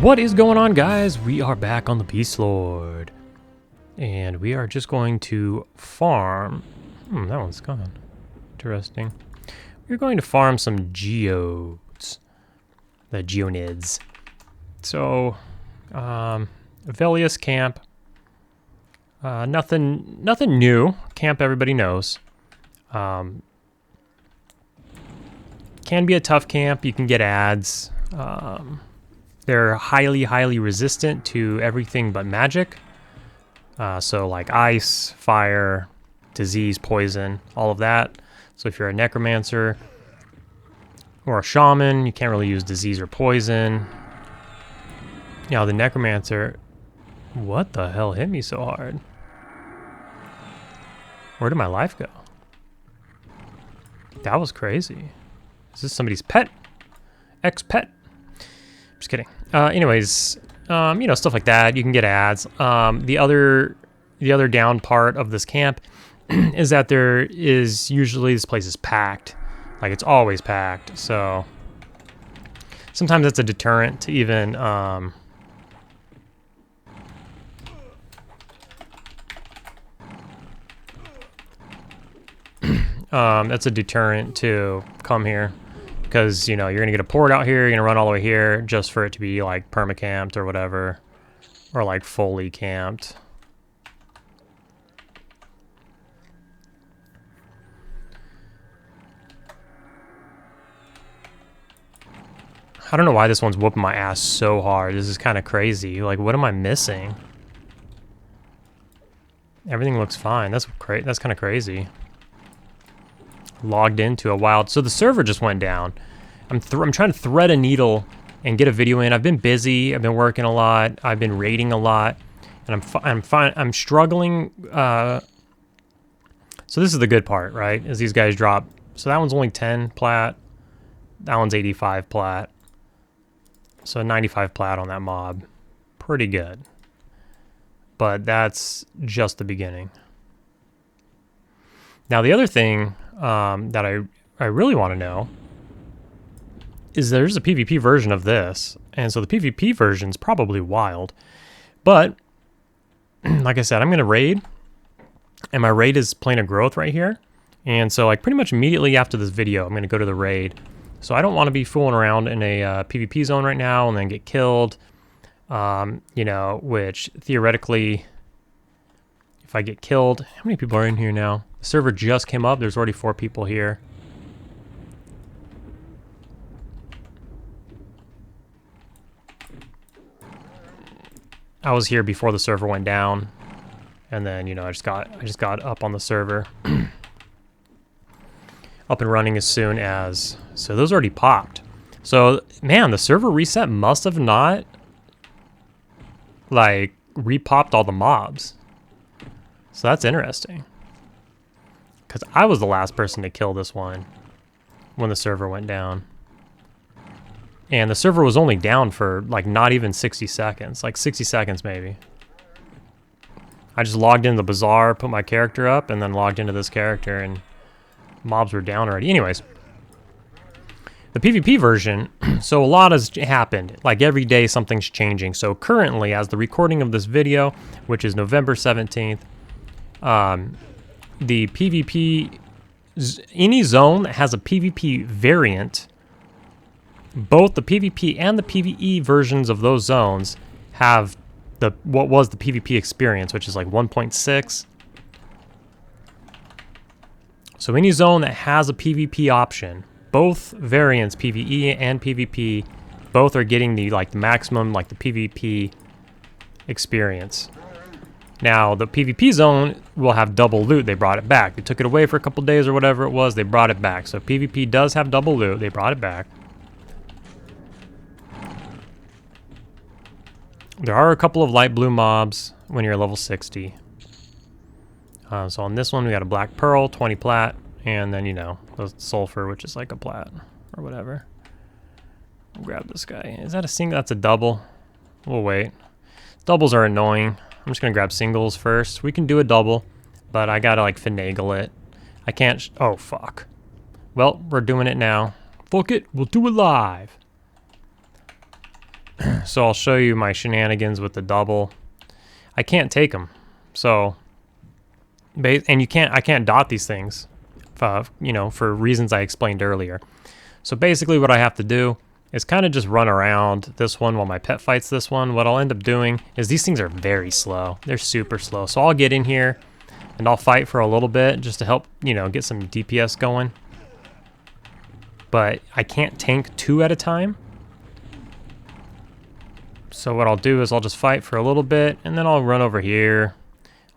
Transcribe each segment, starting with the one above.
What is going on, guys? We are back on the Beastlord, and we are just going to farm. That one's gone. Interesting. We're going to farm some geodes, the Geonids. So, Velius camp. Nothing new. Camp everybody knows. Can be a tough camp. You can get ads. They're highly resistant to everything but magic. So like ice, fire, disease, poison, all of that. So if you're a necromancer or a shaman, you can't really use disease or poison. Now the necromancer, what the hell hit me so hard? Where did my life go? That was crazy. Is this somebody's pet? Ex-pet? Just kidding. Anyways, you know, stuff like that. You can get ads. The other down part of this camp is that there is usually this place is packed. Like it's always packed. So sometimes that's a deterrent to even that's a deterrent to come here. Because, you know, you're going to get a port out here, you're going to run all the way here just for it to be, like, perma-camped or whatever. Or, like, fully camped. I don't know why this one's whooping my ass so hard. This is kind of crazy. Like, what am I missing? Everything looks fine. That's kind of crazy. Logged into a wild, so the server just went down. I'm trying to thread a needle and get a video in. I've been busy. I've been working a lot. I've been raiding a lot, and I'm struggling. So this is the good part, right? Is these guys drop. So that one's only 10 plat. That one's 85 plat. So 95 plat on that mob. Pretty good. But that's just the beginning. Now the other thing that I really want to know is there's a PvP version of this, and so the PvP version's probably wild, but like I said, I'm gonna raid, and my raid is Plane of Growth right here, and so like pretty much immediately after this video I'm gonna go to the raid. So I don't want to be fooling around in a PvP zone right now and then get killed, you know, which theoretically if I get killed, how many people are in here now? The server just came up. There's already 4 people here. I was here before the server went down, and then, you know, I just got up on the server. Up and running as soon as, so those already popped. So, man, the server reset must have not, like, repopped all the mobs. So that's interesting. Because I was the last person to kill this one when the server went down. And the server was only down for, like, not even 60 seconds. Like, 60 seconds, maybe. I just logged into the bazaar, put my character up, and then logged into this character, and mobs were down already. Anyways, the PvP version, so a lot has happened. Like, every day something's changing. So currently, as the recording of this video, which is November 17th, the PvP, any zone that has a PvP variant, both the PvP and the PvE versions of those zones have what was the PvP experience, which is like 1.6. So any zone that has a PvP option, both variants, PvE and PvP, both are getting the maximum, like the PvP experience. Now, the PvP zone will have double loot. They brought it back. They took it away for a couple days or whatever it was. They brought it back. So PvP does have double loot. They brought it back. There are a couple of light blue mobs when you're level 60. So on this one, we got a black pearl, 20 plat, and then, you know, the sulfur, which is like a plat or whatever. I'll grab this guy. Is that a single? That's a double. We'll wait. Doubles are annoying. I'm just gonna grab singles first. We can do a double, but I gotta like finagle it. I can't. Oh fuck. Well, we're doing it now. Fuck it. We'll do it live. So I'll show you my shenanigans with the double. I can't take them. So, and I can't dot these things, you know, for reasons I explained earlier. So basically what I have to do is kind of just run around this one while my pet fights this one. What I'll end up doing is these things are very slow. They're super slow. So I'll get in here and I'll fight for a little bit just to help, you know, get some DPS going. But I can't tank 2 at a time. So what I'll do is I'll just fight for a little bit and then I'll run over here.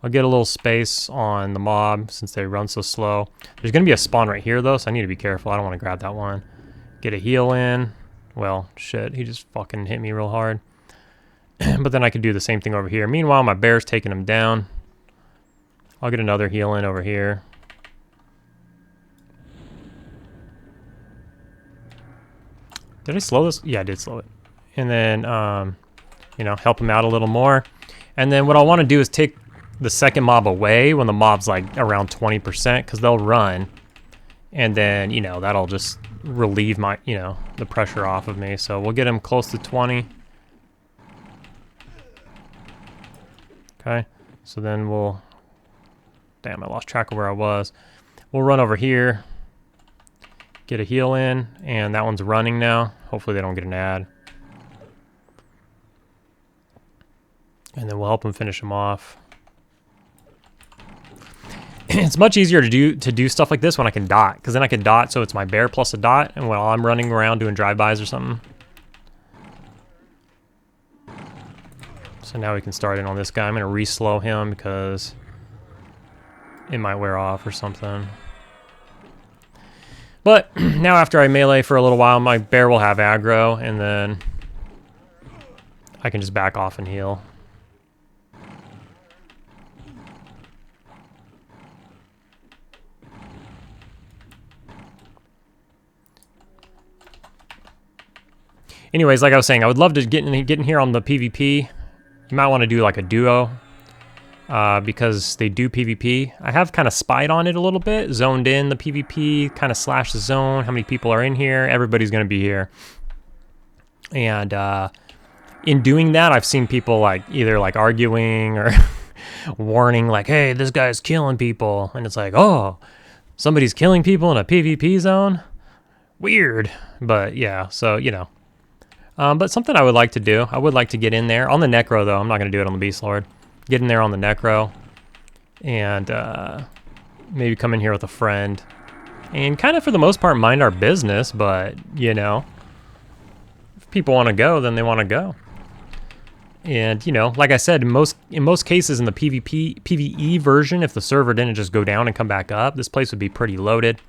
I'll get a little space on the mob since they run so slow. There's going to be a spawn right here though, so I need to be careful. I don't want to grab that one. Get a heal in. Well, shit, he just fucking hit me real hard. But then I could do the same thing over here. Meanwhile, my bear's taking him down. I'll get another heal in over here. Did I slow this? Yeah, I did slow it. And then, you know, help him out a little more. And then what I want to do is take the second mob away when the mob's like around 20%, because they'll run. And then, you know, that'll just relieve my, you know, the pressure off of me. So we'll get him close to 20. Okay, so then we'll, damn, I lost track of where I was. We'll run over here, get a heal in, and that one's running now. Hopefully they don't get an ad. And then we'll help him finish him off. It's much easier to do stuff like this when I can dot, because then I can dot, so it's my bear plus a dot, and while I'm running around doing drive-bys or something. So now we can start in on this guy. I'm going to re-slow him because it might wear off or something. But now after I melee for a little while, my bear will have aggro, and then I can just back off and heal. Anyways, like I was saying, I would love to get in here on the PvP. You might want to do like a duo because they do PvP. I have kind of spied on it a little bit, zoned in the PvP, kind of slash the zone, how many people are in here. Everybody's going to be here. And in doing that, I've seen people like either like arguing or warning like, hey, this guy's killing people. And it's like, oh, somebody's killing people in a PvP zone? Weird. But yeah, so, you know. But something I would like to do, I would like to get in there. On the Necro, though, I'm not going to do it on the Beastlord. Get in there on the Necro. And maybe come in here with a friend. And kind of, for the most part, mind our business. But, you know, if people want to go, then they want to go. And, you know, like I said, in most cases in the PvE version, if the server didn't just go down and come back up, this place would be pretty loaded.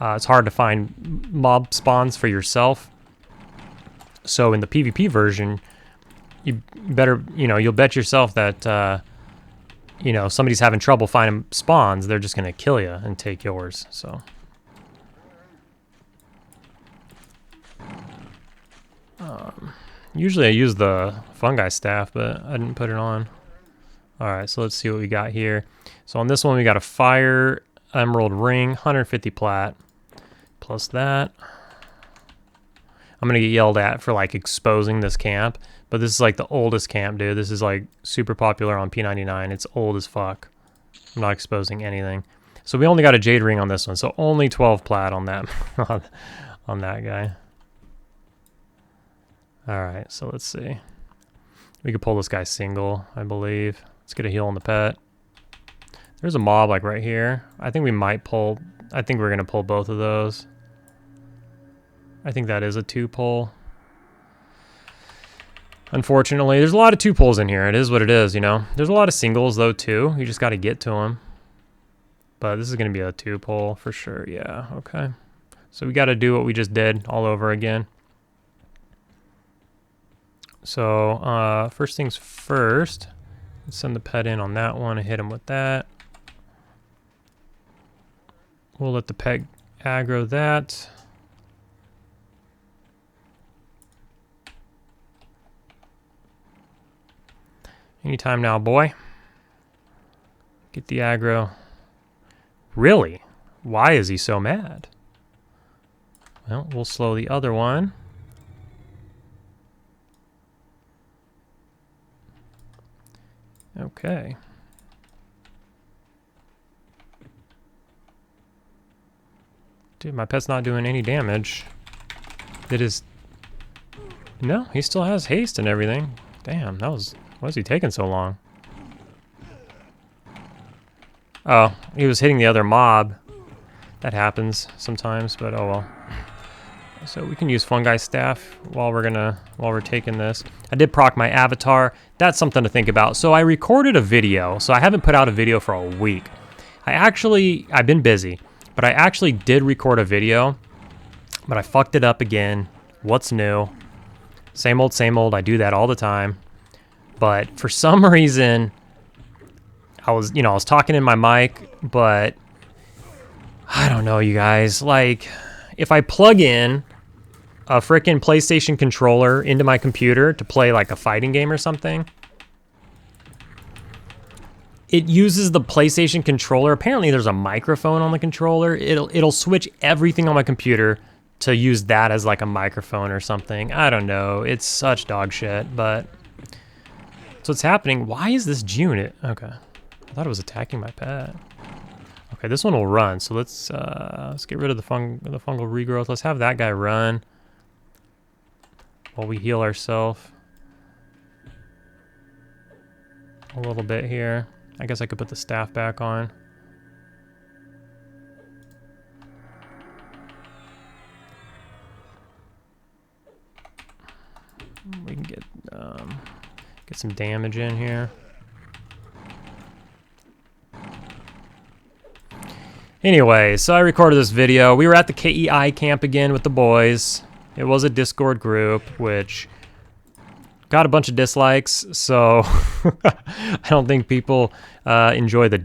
It's hard to find mob spawns for yourself. So in the PvP version, you better, you know, you'll bet yourself that, you know, somebody's having trouble finding spawns, they're just going to kill you and take yours, so. Usually I use the fungi staff, but I didn't put it on. Alright, so let's see what we got here. So on this one, we got a fire emerald ring, 150 plat, plus that. I'm gonna get yelled at for like exposing this camp, but this is like the oldest camp, dude. This is like super popular on P99. It's old as fuck. I'm not exposing anything. So we only got a jade ring on this one, so only 12 plat on that on that guy. All right, so let's see. We could pull this guy single, I believe. Let's get a heal on the pet. There's a mob like right here. I think we might pull. I think we're gonna pull both of those. I think that is a 2-pull. Unfortunately, there's a lot of 2-pulls in here. It is what it is, you know. There's a lot of singles, though, too. You just got to get to them. But this is going to be a 2-pull for sure. Yeah, okay. So we got to do what we just did all over again. So, first things first. Let's send the pet in on that one and hit him with that. We'll let the pet aggro that. Anytime now, boy. Get the aggro. Really? Why is he so mad? Well, we'll slow the other one. Okay. Dude, my pet's not doing any damage. It is... No, he still has haste and everything. Damn, that was... Why is he taking so long? Oh, he was hitting the other mob. That happens sometimes, but oh well. So we can use Fungi Staff while we're taking this. I did proc my avatar. That's something to think about. So I recorded a video. So I haven't put out a video for a week. I've been busy, but I actually did record a video, but I fucked it up again. What's new? Same old, same old. I do that all the time. But for some reason, I was talking in my mic, but I don't know, you guys. Like, if I plug in a frickin' PlayStation controller into my computer to play like a fighting game or something, it uses the PlayStation controller. Apparently there's a microphone on the controller. It'll switch everything on my computer to use that as like a microphone or something. I don't know. It's such dog shit, but so what's happening? Why is this Geonid? Okay. I thought it was attacking my pet. Okay, this one will run. So let's get rid of the fungal regrowth. Let's have that guy run while we heal ourselves a little bit here. I guess I could put the staff back on. We can get some damage in here. Anyway, so I recorded this video. We were at the KEI camp again with the boys. It was a Discord group, which got a bunch of dislikes, so I don't think people enjoy the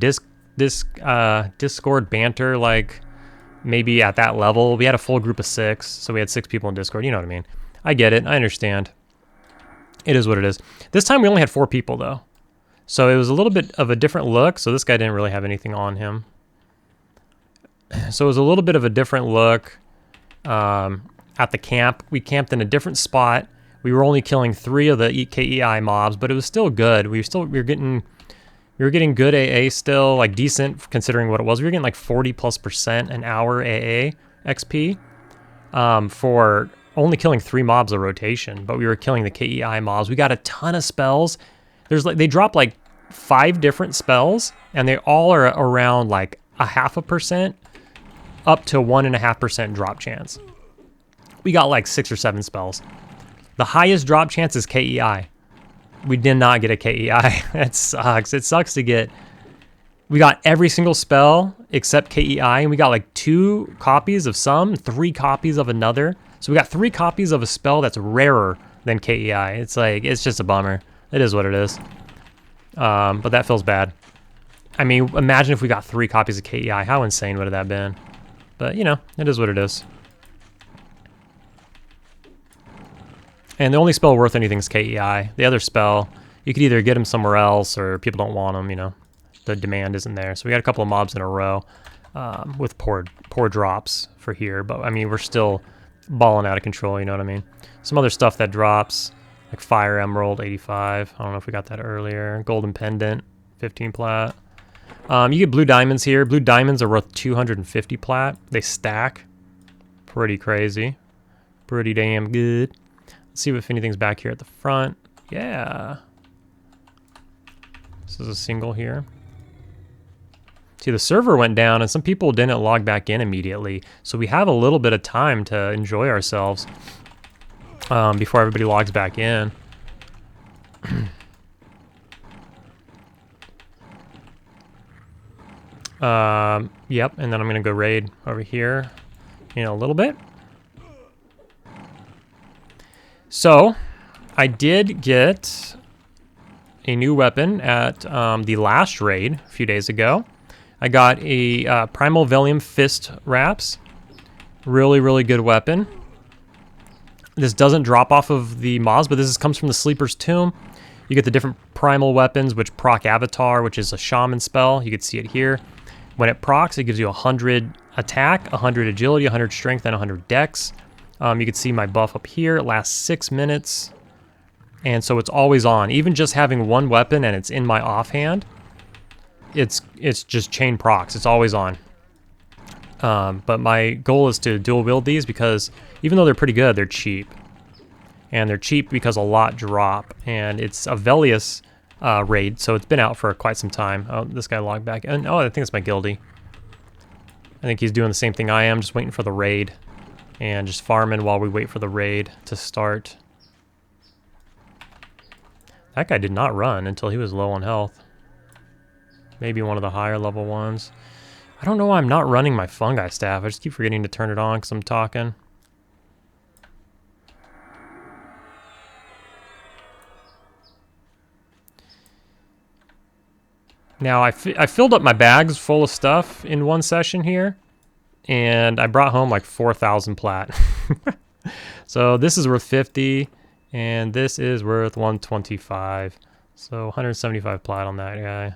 Discord banter like maybe at that level. We had a full group of 6, so we had 6 people in Discord. You know what I mean. I get it. I understand. It is what it is. This time we only had 4 people, though. So it was a little bit of a different look. So this guy didn't really have anything on him. So it was a little bit of a different look at the camp. We camped in a different spot. We were only killing 3 of the KEI mobs, but it was still good. We were getting good AA still, like decent considering what it was. We were getting like 40+% an hour AA XP for only killing 3 mobs a rotation, but we were killing the KEI mobs. We got a ton of spells. They drop like 5 different spells, and they all are around like 0.5% up to 1.5% drop chance. We got like 6 or 7 spells. The highest drop chance is KEI. We did not get a KEI. That sucks. It sucks to get... We got every single spell except KEI, and we got like 2 copies of some, 3 copies of another. So we got 3 copies of a spell that's rarer than KEI. It's like, it's just a bummer. It is what it is. But that feels bad. I mean, imagine if we got 3 copies of KEI. How insane would that have been? But, you know, it is what it is. And the only spell worth anything is KEI. The other spell, you could either get them somewhere else or people don't want them, you know. The demand isn't there. So we got a couple of mobs in a row with poor drops for here. But, I mean, we're still balling out of control, you know what I mean? Some other stuff that drops, like Fire Emerald, 85. I don't know if we got that earlier. Golden Pendant, 15 plat. You get blue diamonds here. Blue diamonds are worth 250 plat. They stack. Pretty crazy. Pretty damn good. Let's see if anything's back here at the front. Yeah. This is a single here. See, the server went down and some people didn't log back in immediately. So we have a little bit of time to enjoy ourselves before everybody logs back in. Yep, and then I'm gonna go raid over here in a little bit. So, I did get a new weapon at the last raid a few days ago. I got a Primal Velium Fist Wraps. Really, really good weapon. This doesn't drop off of the mobs, but this comes from the Sleeper's Tomb. You get the different primal weapons, which proc Avatar, which is a shaman spell. You can see it here. When it procs, it gives you 100 attack, 100 agility, 100 strength, and 100 dex. You can see my buff up here. It lasts 6 minutes. And so it's always on. Even just having one weapon and it's in my offhand, it's just chain procs. It's always on. But my goal is to dual wield these because even though they're pretty good, they're cheap. And they're cheap because a lot drop. And it's a Velius raid, so it's been out for quite some time. Oh, this guy logged back. And oh, I think it's my guildie. I think he's doing the same thing I am, just waiting for the raid. And just farming while we wait for the raid to start. That guy did not run until he was low on health. Maybe one of the higher level ones. I don't know why I'm not running my fungi staff. I just keep forgetting to turn it on because I'm talking. Now, I filled up my bags full of stuff in one session here. And I brought home like 4,000 plat. So this is worth 50. And this is worth 125. So 175 plat on that guy.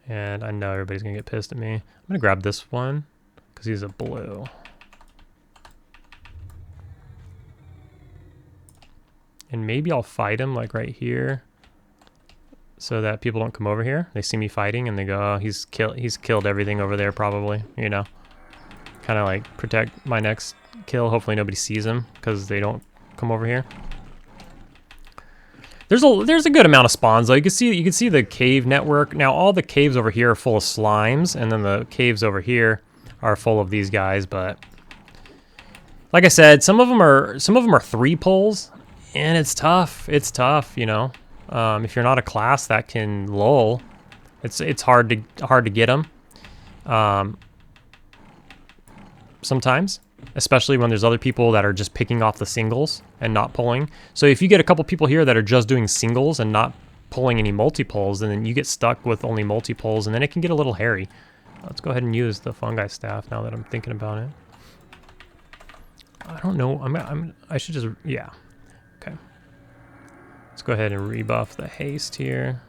And I know everybody's going to get pissed at me. I'm going to grab this one because he's a blue. And maybe I'll fight him like right here so that people don't come over here. They see me fighting and they go, oh, he's killed everything over there probably, you know. Kind of like protect my next kill. Hopefully nobody sees him because they don't come over here. There's a good amount of spawns though. You can see the cave network. Now all the caves over here are full of slimes, and then the caves over here are full of these guys. But like I said, some of them are 3 pulls, and it's tough. It's tough, you know. If you're not a class that can lull, it's hard to get them. Sometimes. Especially when there's other people that are just picking off the singles and not pulling. So if you get a couple people here that are just doing singles and not pulling any multi-pulls, then you get stuck with only multi-pulls, and then it can get a little hairy. Let's go ahead and use the fungi staff now that I'm thinking about it. I don't know. I should just, yeah. Okay. Let's go ahead and rebuff the haste here.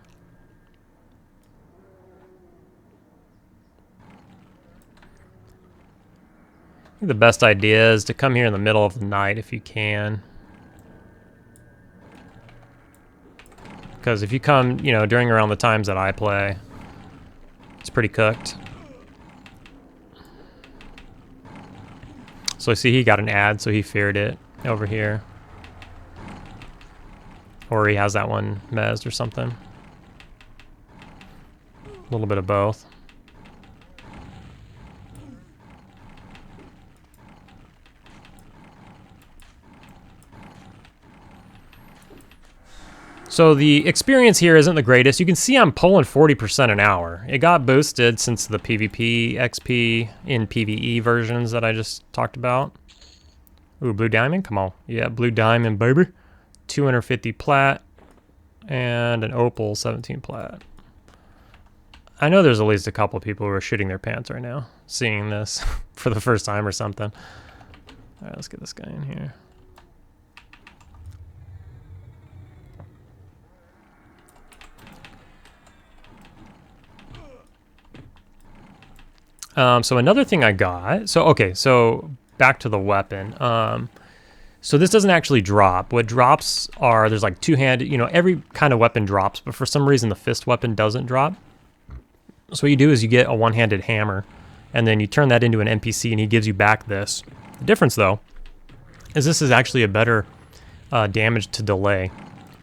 The best idea is to come here in the middle of the night if you can. Because if you come, you know, during around the times that I play, it's pretty cooked. So I see he got an ad, so he feared it over here. Or he has that one mezzed or something. A little bit of both. So the experience here isn't the greatest. You can see I'm pulling 40% an hour. It got boosted since the PvP XP in PvE versions that I just talked about. Ooh, blue diamond, come on. Yeah, blue diamond, baby. 250 plat and an opal 17 plat. I know there's at least a couple people who are shitting their pants right now, seeing this for the first time or something. All right, let's get this guy in here. So another thing I got, so back to the weapon. So this doesn't actually drop. What drops are, there's like two-handed, you know, every kind of weapon drops, but for some reason the fist weapon doesn't drop. So what you do is you get a one-handed hammer, and then you turn that into an NPC, and he gives you back this. The difference, though, is this is actually a better damage to delay.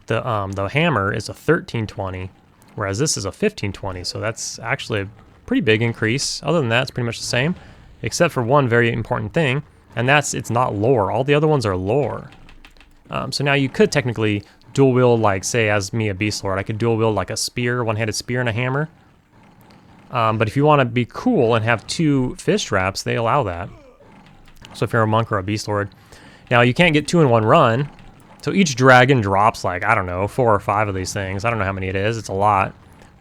The hammer is a 1320, whereas this is a 1520, so that's actually a pretty big increase. Other than that, it's pretty much the same, except for one very important thing, and that's it's not lore. All the other ones are lore. So now you could technically dual wield, like say as me a Beastlord, I could dual wield like a spear, one-handed spear and a hammer. But if you want to be cool and have 2 fish traps, they allow that. So if you're a monk or a Beastlord. Now you can't get 2 in one run, so each dragon drops like, I don't know, 4 or 5 of these things. I don't know how many it is, it's a lot.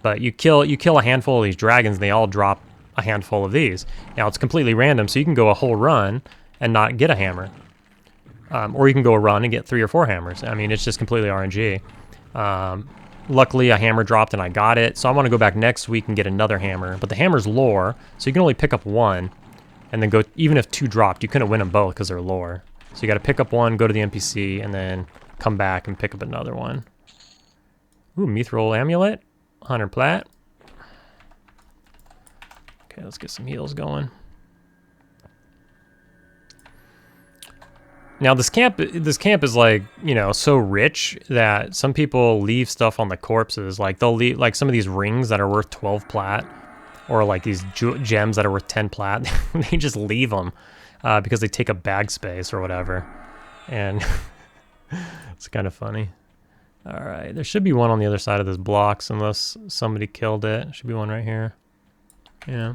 But you kill a handful of these dragons, and they all drop a handful of these. Now it's completely random, so you can go a whole run and not get a hammer. Or you can go a run and get 3 or 4 hammers. I mean, it's just completely RNG. Luckily, a hammer dropped and I got it, so I want to go back next week and get another hammer. But the hammer's lore, so you can only pick up 1, and then go, even if 2 dropped, you couldn't win them both because they're lore. So you got to pick up 1, go to the NPC, and then come back and pick up another one. Ooh, mithril amulet, 100 plat. Okay, let's get some heals going. Now this camp is like, you know, so rich that some people leave stuff on the corpses. Like they'll leave like some of these rings that are worth 12 plat, or like these gems that are worth 10 plat. They just leave them because they take up bag space or whatever, and it's kind of funny. All right, there should be one on the other side of this blocks unless somebody killed it. Should be one right here. Yeah.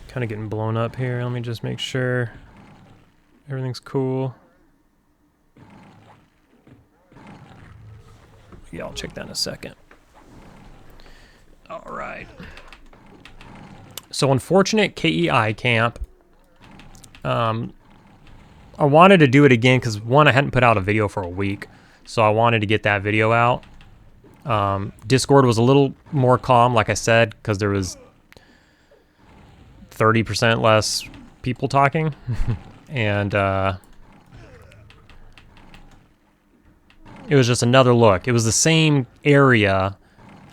Kind of getting blown up here. Let me just make sure everything's cool. Yeah, I'll check that in a second. All right. So unfortunate KEI camp. I wanted to do it again because one, I hadn't put out a video for a week, so I wanted to get that video out. Discord was a little more calm, like I said, because there was 30% less people talking, and it was just another look. It was the same area,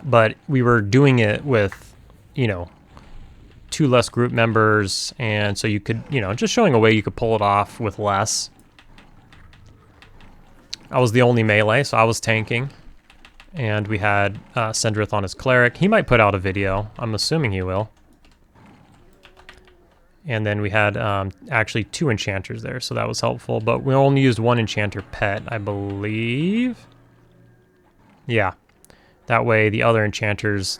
but we were doing it with, you know, 2 less group members, and so you could, you know, just showing a way you could pull it off with less. I was the only melee, so I was tanking, and we had Sendrith on his cleric. He might put out a video. I'm assuming he will. And then we had actually 2 enchanters there, so that was helpful. But we only used 1 enchanter pet, I believe. Yeah. That way the other enchanters,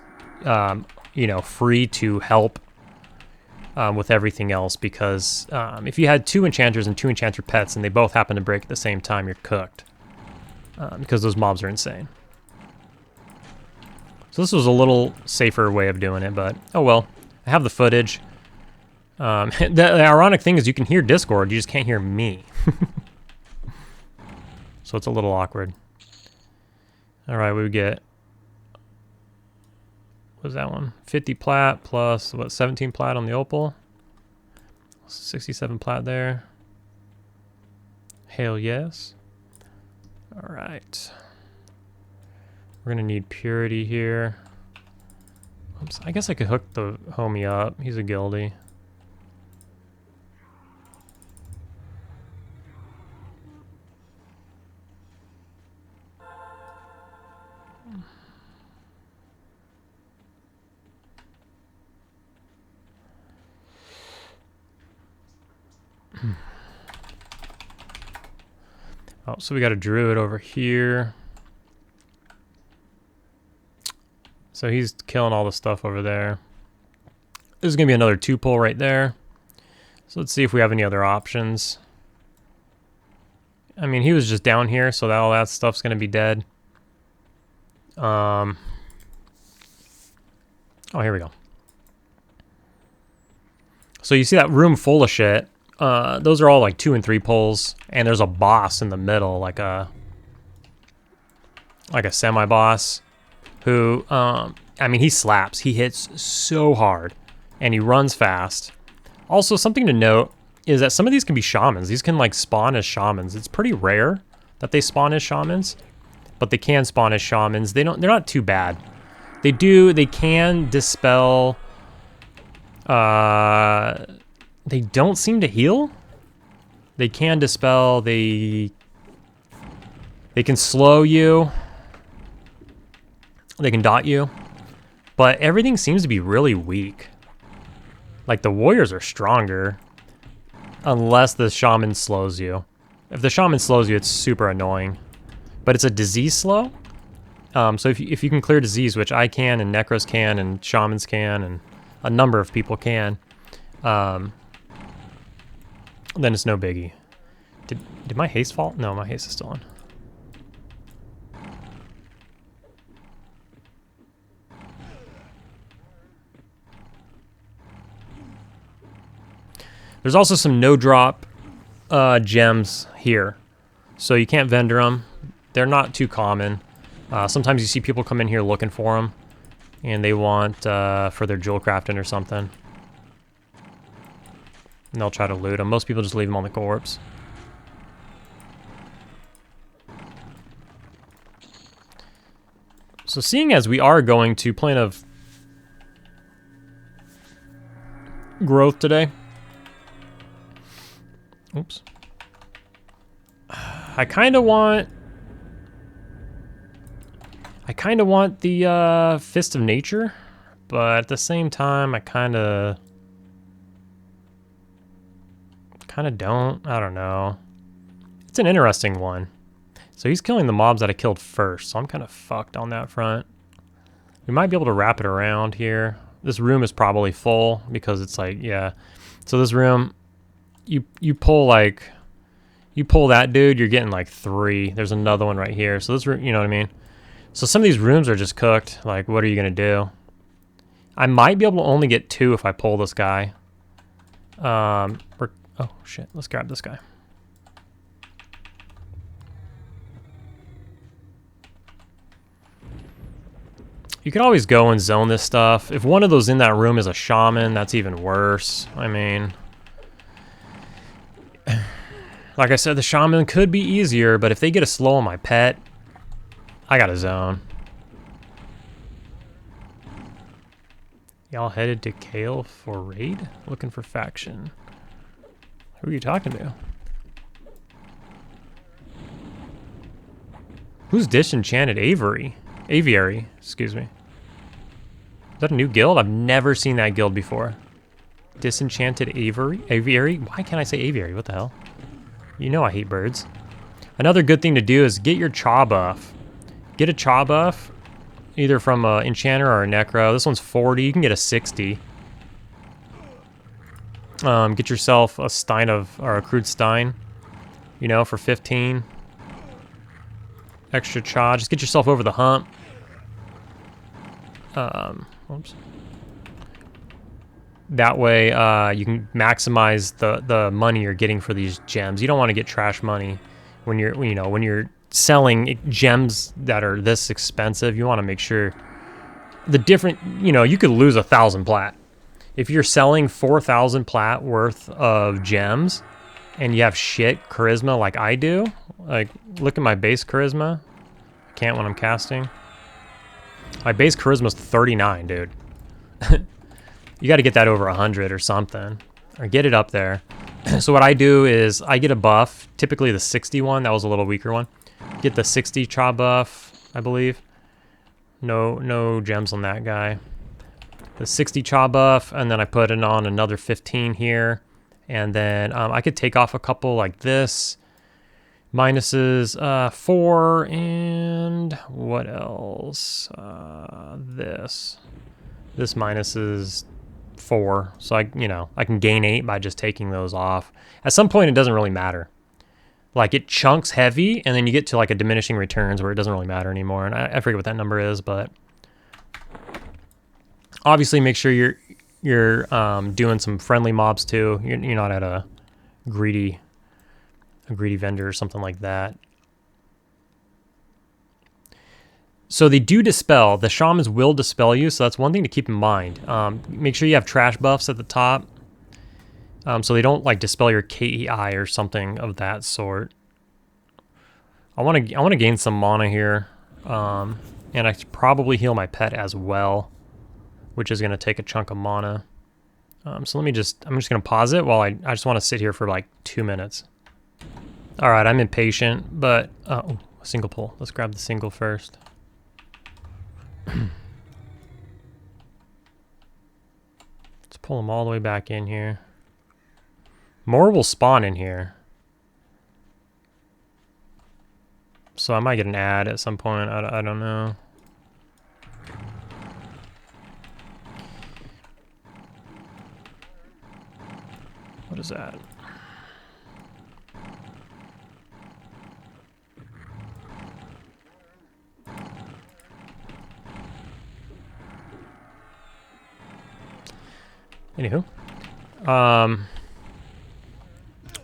you know, free to help with everything else. Because if you had 2 enchanters and 2 enchanter pets and they both happen to break at the same time, you're cooked. Because those mobs are insane. So this was a little safer way of doing it, but oh well. I have the footage. The ironic thing is you can hear Discord, you just can't hear me. So it's a little awkward. Alright, we get... what was that one? 50 plat plus, what, 17 plat on the opal? 67 plat there. Hell yes. Alright. We're gonna need purity here. Oops, I guess I could hook the homie up. He's a guildie. Oh, so we got a druid over here. So he's killing all the stuff over there. There's gonna be another 2-pull right there. So let's see if we have any other options. I mean, he was just down here, so all that stuff's gonna be dead. Oh, here we go. So you see that room full of shit. Those are all like 2 and 3 pulls, and there's a boss in the middle, like a semi-boss, who, I mean, he slaps. He hits so hard, and he runs fast. Also, something to note is that some of these can be shamans. These can like spawn as shamans. It's pretty rare that they spawn as shamans, but they can spawn as shamans. They're not too bad. They can dispel. They don't seem to heal. They can dispel. They can slow you. They can dot you. But everything seems to be really weak. Like the warriors are stronger. Unless the shaman slows you. If the shaman slows you, it's super annoying. But it's a disease slow. So if you can clear disease, which I can, and necros can, and shamans can, and a number of people can, then it's no biggie. Did my haste fall? No, my haste is still on. There's also some no drop gems here, so you can't vendor them. They're not too common. Sometimes you see people come in here looking for them, And they want for their jewel crafting or something. And they'll try to loot them. Most people just leave them on the corpse. So seeing as we are going to Plane of Growth today. Oops. I kind of want the Fist of Nature, but at the same time I kind of don't. I don't know. It's an interesting one. So he's killing the mobs that I killed first, so I'm kind of fucked on that front. We might be able to wrap it around here. This room is probably full because it's like, yeah. So this room, you pull like, you pull that dude, you're getting like 3. There's another one right here. So this room, you know what I mean? So some of these rooms are just cooked. Like, what are you gonna do? I might be able to only get 2 if I pull this guy. Oh shit, let's grab this guy. You could always go and zone this stuff. If one of those in that room is a shaman, that's even worse. I mean, like I said, the shaman could be easier, but if they get a slow on my pet, I got a zone. Y'all headed to Kale for raid? Looking for faction. Who are you talking to? Who's Disenchanted Aviary, excuse me. Is that a new guild? I've never seen that guild before. Disenchanted Aviary? Why can't I say aviary? What the hell? You know I hate birds. Another good thing to do is get your Chaw buff. Get a Chaw buff, either from an Enchanter or a Necro. This one's 40. You can get a 60. Get yourself a Stein or a Crude Stein, you know, for 15. Extra Chaw. Just get yourself over the hump. Oops. That way, you can maximize the money you're getting for these gems. You don't want to get trash money when you're selling gems that are this expensive. You want to make sure the different, you could lose 1,000 plat. If you're selling 4,000 plat worth of gems and you have shit charisma like I do, like look at my base charisma. I can't when I'm casting. My base charisma's 39, dude. You got to get that over 100 or something, or get it up there. So what I do is I get a buff, typically the 60 one. That was a little weaker one. Get the 60 Chaw buff, I believe. No gems on that guy. The 60 Chaw buff, and then I put it on another 15 here, and then I could take off a couple like this. Minuses 4, and what else? This minuses 4, so I can gain 8 by just taking those off. At some point, it doesn't really matter. Like it chunks heavy, and then you get to like a diminishing returns where it doesn't really matter anymore. And I forget what that number is, but obviously make sure you're doing some friendly mobs too. You're not at a greedy vendor or something like that. So they do dispel. The shamans will dispel you, so that's one thing to keep in mind. Make sure you have trash buffs at the top, so they don't like dispel your KEI or something of that sort. I want to gain some mana here, and I should probably heal my pet as well, which is going to take a chunk of mana. So I'm just going to pause it while I just want to sit here for like 2 minutes. All right, I'm impatient, but oh, a single pull. Let's grab the single first. Let's pull them all the way back in here. More will spawn in here. So I might get an ad at some point. I don't know. What is that? Anywho,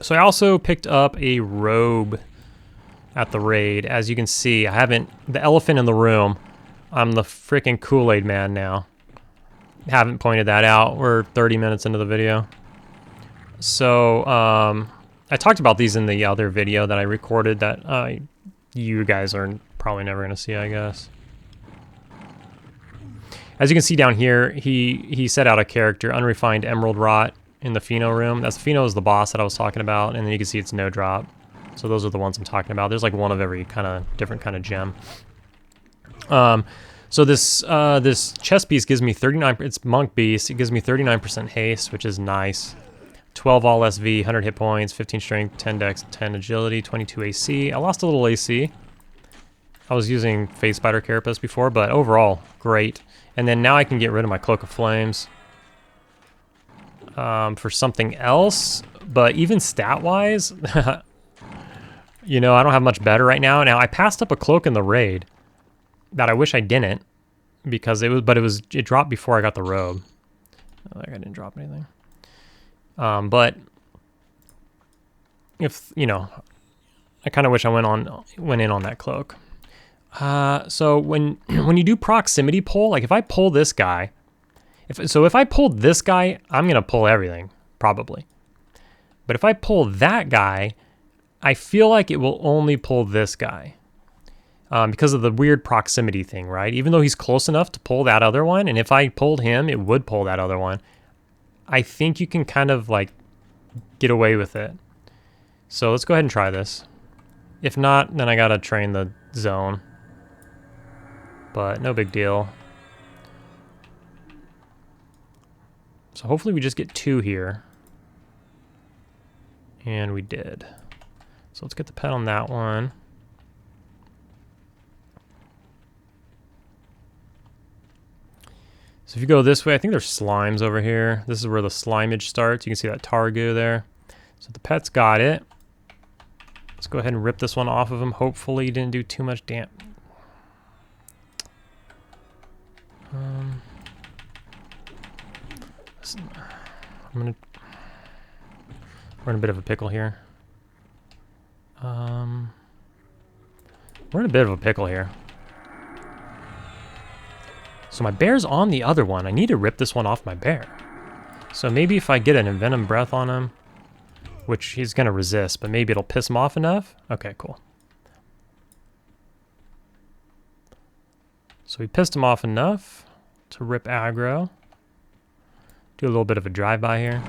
so I also picked up a robe at the raid. As you can see, I haven't, the elephant in the room, I'm the freaking Kool-Aid man now. Haven't pointed that out. We're 30 minutes into the video. So, I talked about these in the other video that I recorded that you guys are probably never going to see, I guess. As you can see down here, he set out a character, Unrefined Emerald Rot, in the Pheno room. That's Pheno is the boss that I was talking about, and then you can see it's no drop. So those are the ones I'm talking about. There's like one of every kind of different kind of gem. So this chest piece gives me 39. It's Monk Beast. It gives me 39% haste, which is nice. 12 all SV, 100 hit points, 15 strength, 10 dex, 10 agility, 22 AC. I lost a little AC. I was using Phase Spider Carapace before, but overall, great. And then now I can get rid of my Cloak of Flames for something else. But even stat-wise, you know, I don't have much better right now. Now, I passed up a Cloak in the raid that I wish I didn't, because it dropped before I got the robe. Like I didn't drop anything. But if, you know, I kind of wish I went in on that cloak. So when you do proximity pull, like if I pull this guy, if I pulled this guy, I'm going to pull everything, probably. But if I pull that guy, I feel like it will only pull this guy. Because of the weird proximity thing, right? Even though he's close enough to pull that other one, and if I pulled him, it would pull that other one. I think you can kind of like get away with it. So let's go ahead and try this. If not, then I gotta train the zone. But no big deal. So hopefully we just get 2 here. And we did. So let's get the pet on that one. So if you go this way, I think there's slimes over here. This is where the slimeage starts. You can see that Targu there. So the pet's got it. Let's go ahead and rip this one off of him. Hopefully he didn't do too much damage. I'm gonna... We're in a bit of a pickle here. We're in a bit of a pickle here. So my bear's on the other one. I need to rip this one off my bear. So maybe if I get an Envenom Breath on him, which he's going to resist, but maybe it'll piss him off enough. Okay, cool. So we pissed him off enough to rip aggro. Do a little bit of a drive-by here.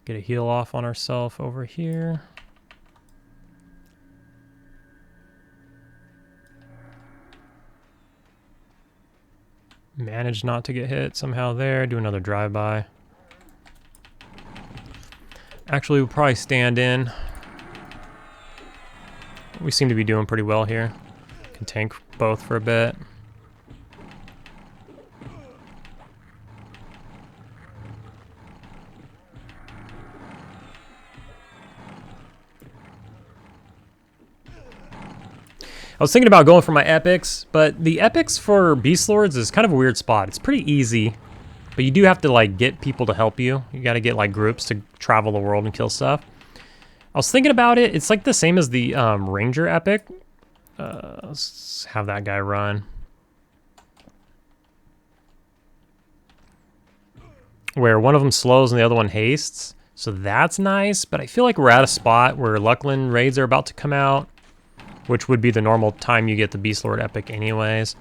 Get a heal off on ourselves over here. Manage not to get hit somehow there. Do another drive-by. Actually, we'll probably stand in. We seem to be doing pretty well here. Can tank both for a bit. I was thinking about going for my epics, but the epics for Beastlords is kind of a weird spot. It's pretty easy, but you do have to like get people to help you. You got to get like groups to travel the world and kill stuff. I was thinking about it. It's like the same as the Ranger epic. Let's have that guy run. Where one of them slows and the other one hastes. So that's nice, but I feel like we're at a spot where Luckland raids are about to come out, which would be the normal time you get the Beastlord epic anyways.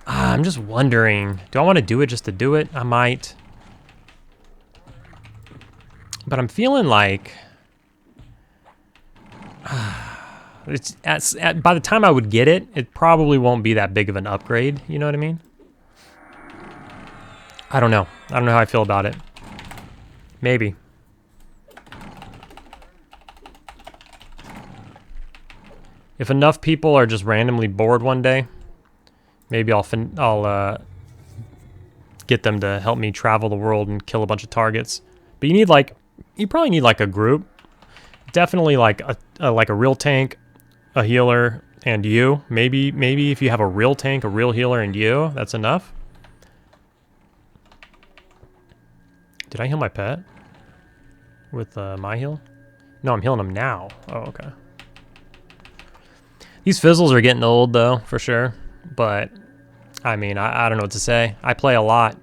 I'm just wondering, do I want to do it just to do it? I might. But I'm feeling like... by the time I would get it, it probably won't be that big of an upgrade, you know what I mean? I don't know. I don't know how I feel about it. Maybe. If enough people are just randomly bored one day, maybe I'll get them to help me travel the world and kill a bunch of targets. But you probably need like a group. Definitely like a real tank, a healer, and you. Maybe if you have a real tank, a real healer, and you, that's enough. Did I heal my pet with my heal? No, I'm healing him now. Oh, okay. These fizzles are getting old though, for sure. But I mean, I don't know what to say. I play a lot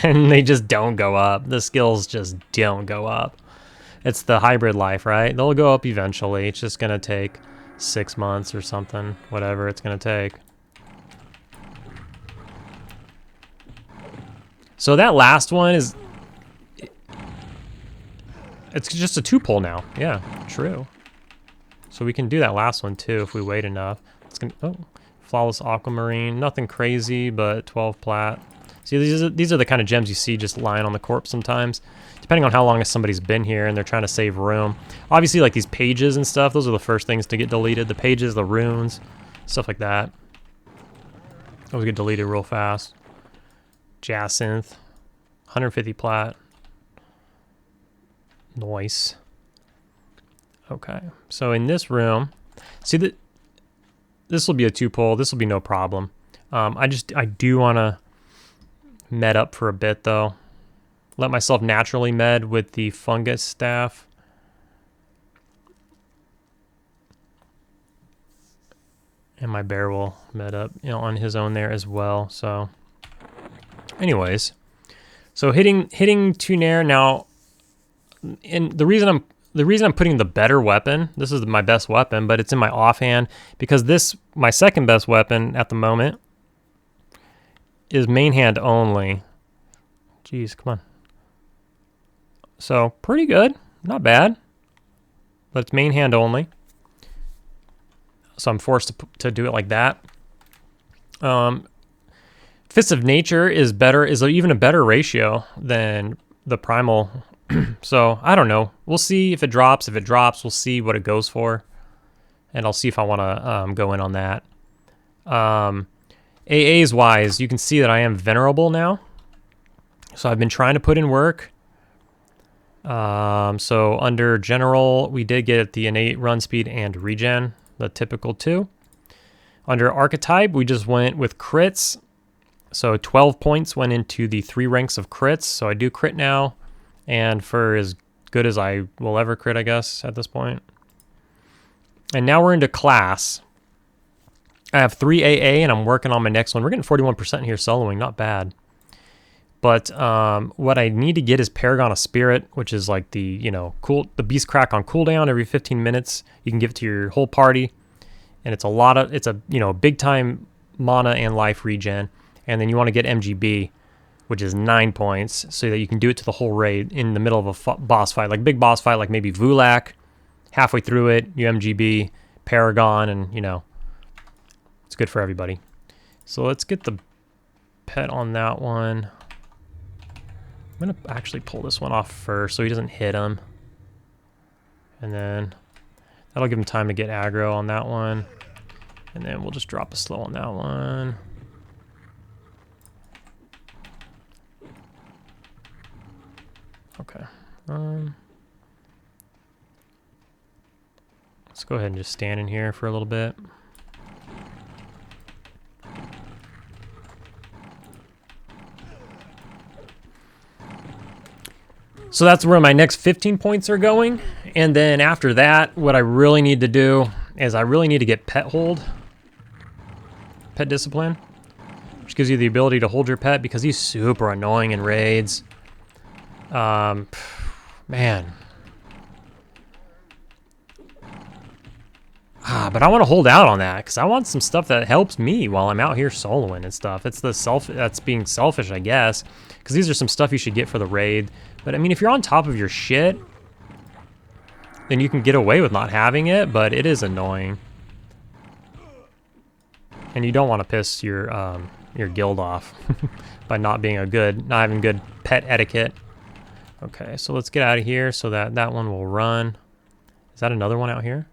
and they just don't go up. The skills just don't go up. It's the hybrid life, right? They'll go up eventually. It's just gonna take 6 months or something, whatever it's gonna take. So that last one is, it's just a 2-pull now. Yeah, true. So we can do that last one too if we wait enough. It's gonna, oh, flawless aquamarine, nothing crazy, but 12 plat. See, these are the kind of gems you see just lying on the corpse sometimes, depending on how long somebody's been here and they're trying to save room. Obviously, like these pages and stuff, those are the first things to get deleted. The pages, the runes, stuff like that. Those get deleted real fast. Jacinth, 150 plat. Nice. Okay, so in this room, see that this will be a 2-pull. This will be no problem. I do want to med up for a bit though. Let myself naturally med with the fungus staff. And my bear will med up, you know, on his own there as well. So anyways, so hitting Tunair now, and the reason I'm putting the better weapon, this is my best weapon, but it's in my offhand because this, my second best weapon at the moment, is main hand only. Jeez, come on. So pretty good, not bad, but it's main hand only. So I'm forced to do it like that. Fists of Nature is better, is even a better ratio than the primal. So I don't know. We'll see if it drops. If it drops, we'll see what it goes for, and I'll see if I want to go in on that. AA's wise, you can see that I am venerable now. So I've been trying to put in work. So under general, we did get the innate run speed and regen, the typical 2. Under archetype, we just went with crits. So 12 points went into the 3 ranks of crits. So I do crit now, and for as good as I will ever crit, I guess, at this point. And now we're into class. I have 3 AA, and I'm working on my next one. We're getting 41% here soloing, not bad. But what I need to get is Paragon of Spirit, which is like the, you know, the Beast Crack on cooldown every 15 minutes. You can give it to your whole party, and it's a you know, big time mana and life regen. And then you want to get MGB, which is 9 points, so that you can do it to the whole raid in the middle of a boss fight, like big boss fight, like maybe Vulak. Halfway through it, you MGB, Paragon, and you know, it's good for everybody. So let's get the pet on that one. I'm going to actually pull this one off first so he doesn't hit him. And then that'll give him time to get aggro on that one. And then we'll just drop a slow on that one. Okay. Let's go ahead and just stand in here for a little bit. So that's where my next 15 points are going. And then after that, what I really need to do is I really need to get pet hold. Pet discipline. Which gives you the ability to hold your pet because he's super annoying in raids. Man. But I want to hold out on that because I want some stuff that helps me while I'm out here soloing and stuff. It's that's being selfish, I guess, because these are some stuff you should get for the raid. But I mean, if you're on top of your shit, then you can get away with not having it, but it is annoying. And you don't want to piss your guild off by not having good pet etiquette. Okay, so let's get out of here so that one will run. Is that another one out here?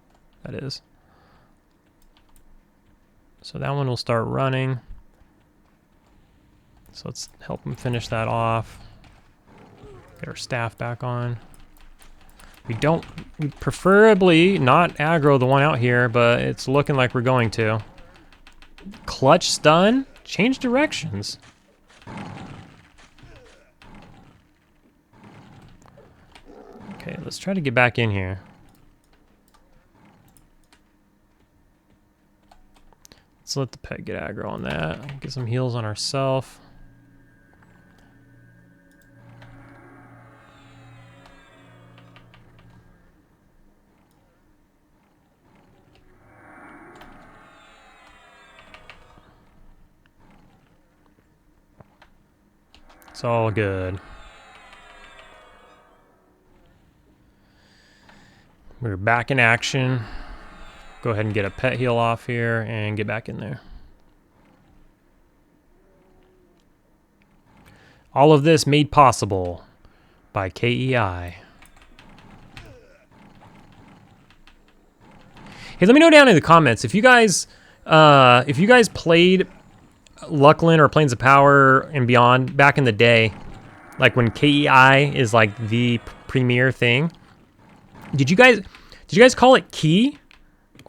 That is. So that one will start running. So let's help him finish that off. Get our staff back on. We preferably not aggro the one out here, but it's looking like we're going to. Clutch stun, change directions. Okay, let's try to get back in here. Let's let the pet get aggro on that. Get some heals on ourselves. It's all good. We're back in action. Go ahead and get a pet heal off here and get back in there. All of this made possible by KEI. Hey, let me know down in the comments if you guys played Luckland or Planes of Power and Beyond back in the day, like when KEI is like the premier thing. Did you guys call it Key,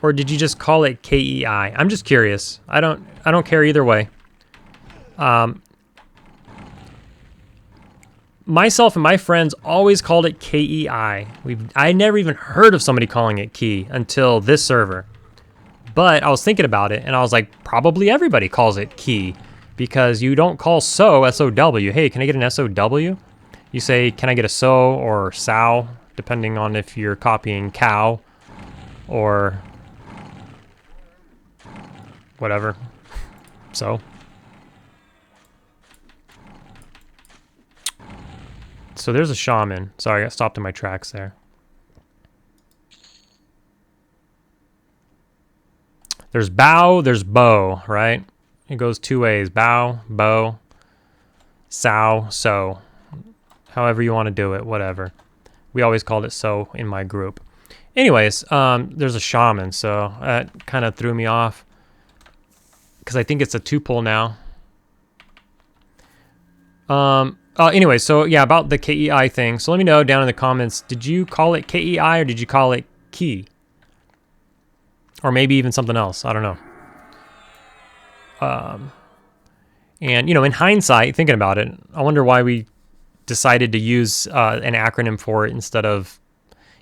or did you just call it KEI? I'm just curious. I don't care either way. Myself and my friends always called it KEI. I never even heard of somebody calling it Key until this server. But I was thinking about it, and I was like, probably everybody calls it Key, because you don't call SOW, S-O-W. Hey, can I get an S-O-W? You say, can I get a SO or SOW, depending on if you're copying cow or whatever. So there's a shaman. Sorry, I got stopped in my tracks there. There's bow, there's bow, right? It goes two ways. Bow, bow, sow, so. However you want to do it, whatever. We always called it so in my group. Anyways, there's a shaman, so that kind of threw me off. Because I think it's a 2-pull now. Anyway, so yeah, about the KEI thing. So let me know down in the comments, did you call it KEI or did you call it Key? Or maybe even something else. I don't know. And, you know, in hindsight, thinking about it, I wonder why we decided to use an acronym for it instead of,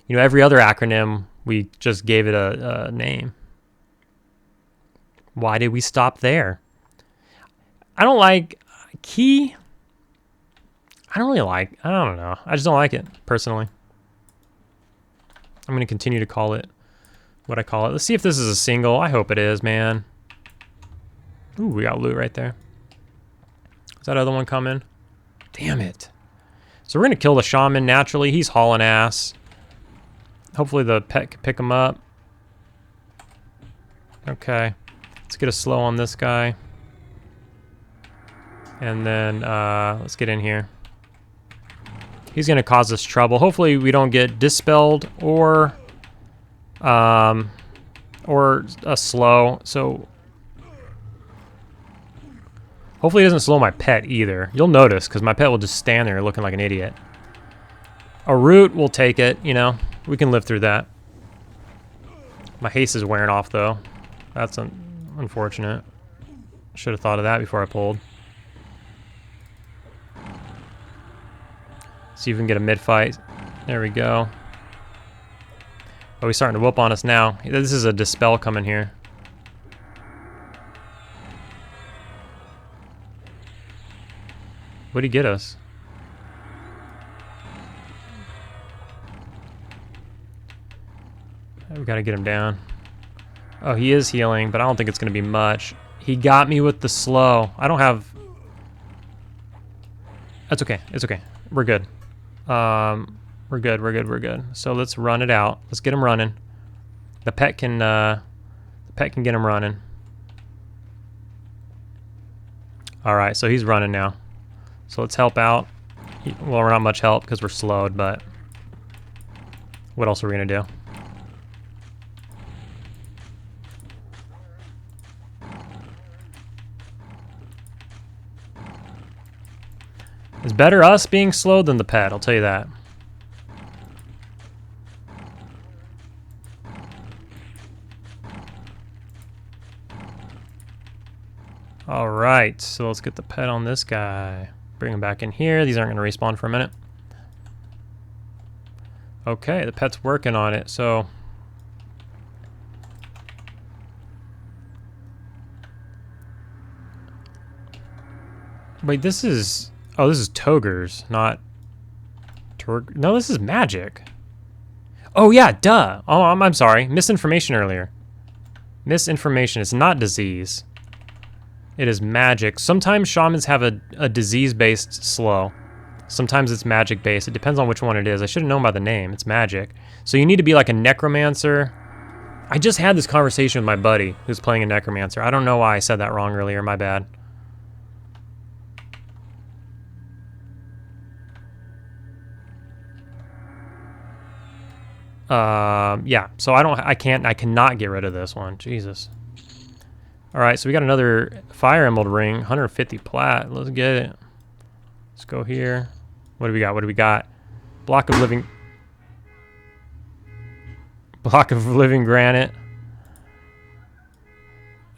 you know, every other acronym, we just gave it a name. Why did we stop there? I don't like Key. I don't know. I just don't like it, personally. I'm going to continue to call it what I call it. Let's see if this is a single. I hope it is, man. Ooh, we got loot right there. Is that other one coming? Damn it. So we're going to kill the shaman naturally. He's hauling ass. Hopefully the pet can pick him up. Okay. Let's get a slow on this guy. And then let's get in here. He's going to cause us trouble. Hopefully we don't get dispelled or a slow. So hopefully he doesn't slow my pet either. You'll notice because my pet will just stand there looking like an idiot. A root, we'll take it, you know. We can live through that. My haste is wearing off though. That's unfortunate. Should have thought of that before I pulled. See if we can get a mid-fight. There we go. Oh, he's starting to whoop on us now. This is a dispel coming here. What'd he get us? We gotta get him down. Oh, he is healing, but I don't think it's gonna be much. He got me with the slow. I don't have... That's okay. It's okay. We're good. We're good. So let's run it out. Let's get him running. The pet can get him running. All right, so he's running now. So let's help out. Well, we're not much help because we're slowed, but what else are we gonna do? It's better us being slowed than the pet, I'll tell you that. All right, so let's get the pet on this guy. Bring him back in here. These aren't going to respawn for a minute. Okay, the pet's working on it, so... Wait, this is... Oh, this is Toger's, not... No, this is magic. Oh, yeah, duh. Oh, I'm sorry. Misinformation earlier. Misinformation. It's not disease. It is magic. Sometimes shamans have a disease-based slow. Sometimes it's magic-based. It depends on which one it is. I should have known by the name. It's magic. So you need to be like a necromancer. I just had this conversation with my buddy who's playing a necromancer. I don't know why I said that wrong earlier. My bad. Yeah, so I cannot get rid of this one. Jesus. All right, so we got another Fire Emerald ring, 150 plat. Let's get it. Let's go here. What do we got? What do we got? Block of living granite.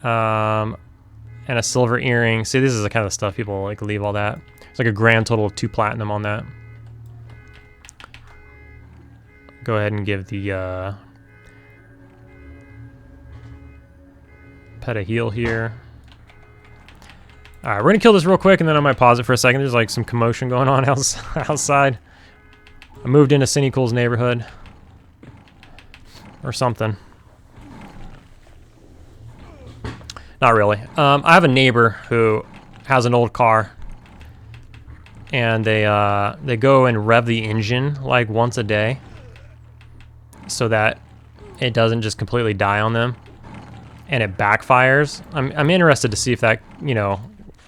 And a silver earring. See, this is the kind of stuff people like leave all that. It's like a grand total of 2 platinum on that. Go ahead and give the pet a heal here. Alright, we're gonna kill this real quick and then I might pause it for a second. There's like some commotion going on outside. I moved into Cinecool's neighborhood. Or something. Not really. I have a neighbor who has an old car. And they go and rev the engine like once a day. So that it doesn't just completely die on them. And it backfires. I'm interested to see if that, you know,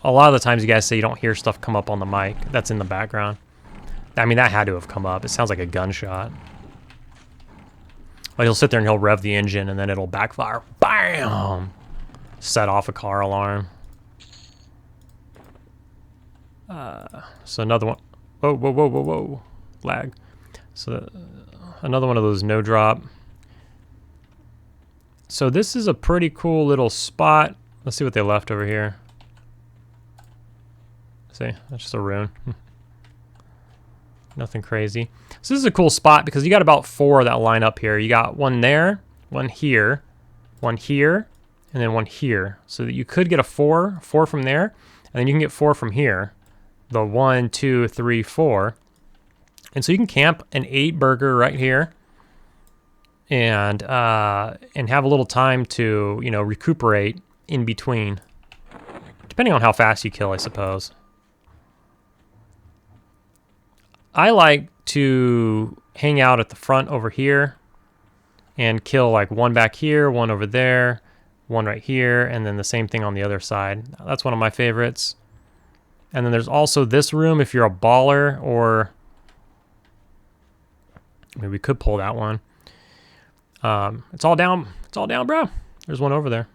a lot of the times you guys say you don't hear stuff come up on the mic that's in the background. I mean, that had to have come up. It sounds like a gunshot. Like he'll sit there and he'll rev the engine and then it'll backfire. BAM! Set off a car alarm. So another one. Whoa, whoa, whoa, whoa, whoa. Lag. So another one of those no drop. So this is a pretty cool little spot. Let's see what they left over here. See, that's just a rune. Nothing crazy. So this is a cool spot because you got about 4 that line up here. You got one there, one here, and then one here. So that you could get a 4 from there, and then you can get 4 from here. The 1, 2, 3, 4. And so you can camp an 8 burger right here. And have a little time to, you know, recuperate in between. Depending on how fast you kill, I suppose. I like to hang out at the front over here and kill like 1 back here, 1 over there, 1 right here, and then the same thing on the other side. That's one of my favorites. And then there's also this room if you're a baller, or maybe we could pull that one. It's all down, bro. There's one over there.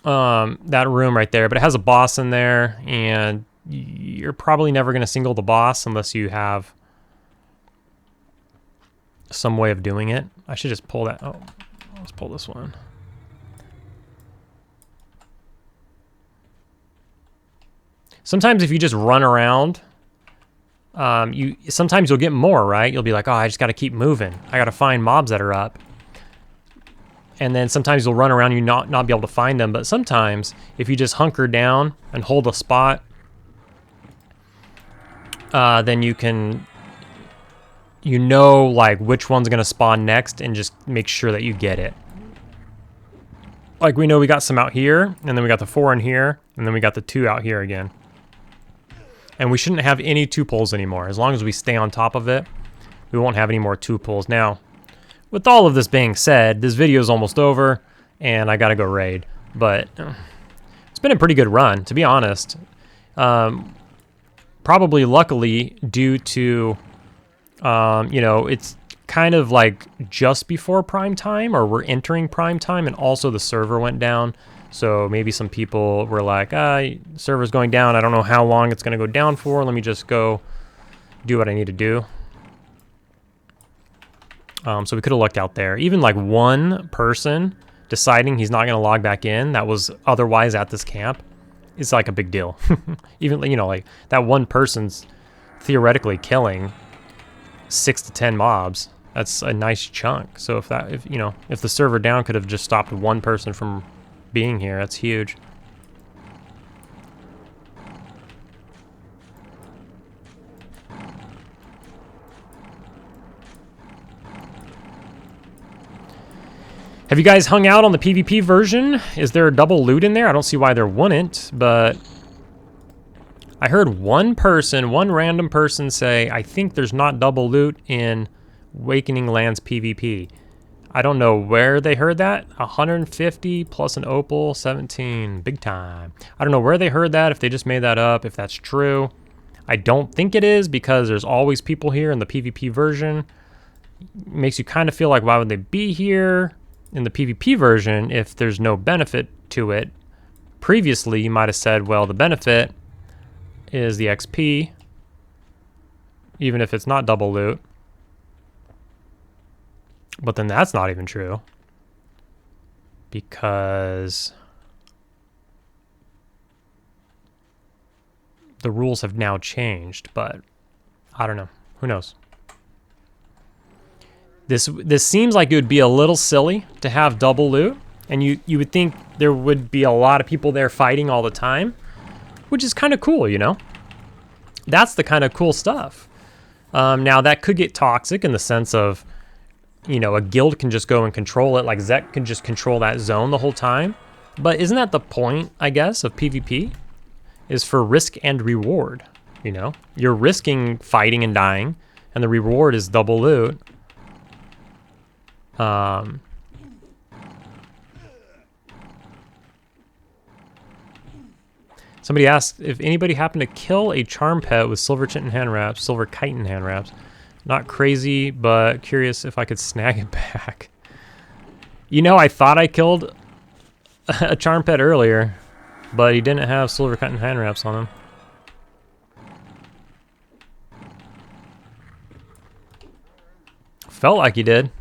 That room right there, but it has a boss in there, and you're probably never gonna single the boss unless you have some way of doing it. I should just pull that. Oh, let's pull this one. Sometimes if you just run around, sometimes you'll get more, right? You'll be like, oh, I just got to keep moving. I got to find mobs that are up. And then sometimes you'll run around and you not be able to find them. But sometimes if you just hunker down and hold a spot, then you can, you know, like which one's going to spawn next and just make sure that you get it. Like we know we got some out here, and then we got the 4 in here, and then we got the 2 out here again. And we shouldn't have any 2 pulls anymore. As long as we stay on top of it, we won't have any more 2 pulls. Now, with all of this being said, this video is almost over, and I gotta go raid. But it's been a pretty good run, to be honest. Probably luckily due to, you know, it's kind of like just before prime time, or we're entering prime time, and also the server went down. So maybe some people were like, server's going down. I don't know how long it's going to go down for. Let me just go do what I need to do. So we could have lucked out there. Even like one person deciding he's not going to log back in that was otherwise at this camp is like a big deal. Even, you know, like that one person's theoretically killing 6 to 10 mobs. That's a nice chunk. So if you know, if the server down could have just stopped one person from being here, that's huge. Have you guys hung out on the PvP version? Is there a double loot in there? I don't see why there wouldn't, but I heard one random person say, I think there's not double loot in Awakening Lands PvP. I don't know where they heard that. 150 plus an opal, 17, big time. I don't know where they heard that, if they just made that up, if that's true. I don't think it is, because there's always people here in the PvP version. Makes you kind of feel like, why would they be here in the PvP version if there's no benefit to it? Previously, you might have said, well, the benefit is the XP, even if it's not double loot. But then that's not even true, because the rules have now changed, but I don't know. Who knows? This seems like it would be a little silly to have double loot, and you would think there would be a lot of people there fighting all the time, which is kind of cool, you know? That's the kind of cool stuff. Now, that could get toxic in the sense of, you know, a guild can just go and control it, like Zek can just control that zone the whole time. But isn't that the point, I guess, of PvP? Is for risk and reward, you know? You're risking fighting and dying, and the reward is double loot. Somebody asked if anybody happened to kill a charm pet with silver chitin hand wraps, silver chitin hand wraps. Not crazy, but curious if I could snag it back. You know, I thought I killed a charm pet earlier, but he didn't have silver chitin hand wraps on him. Felt like he did.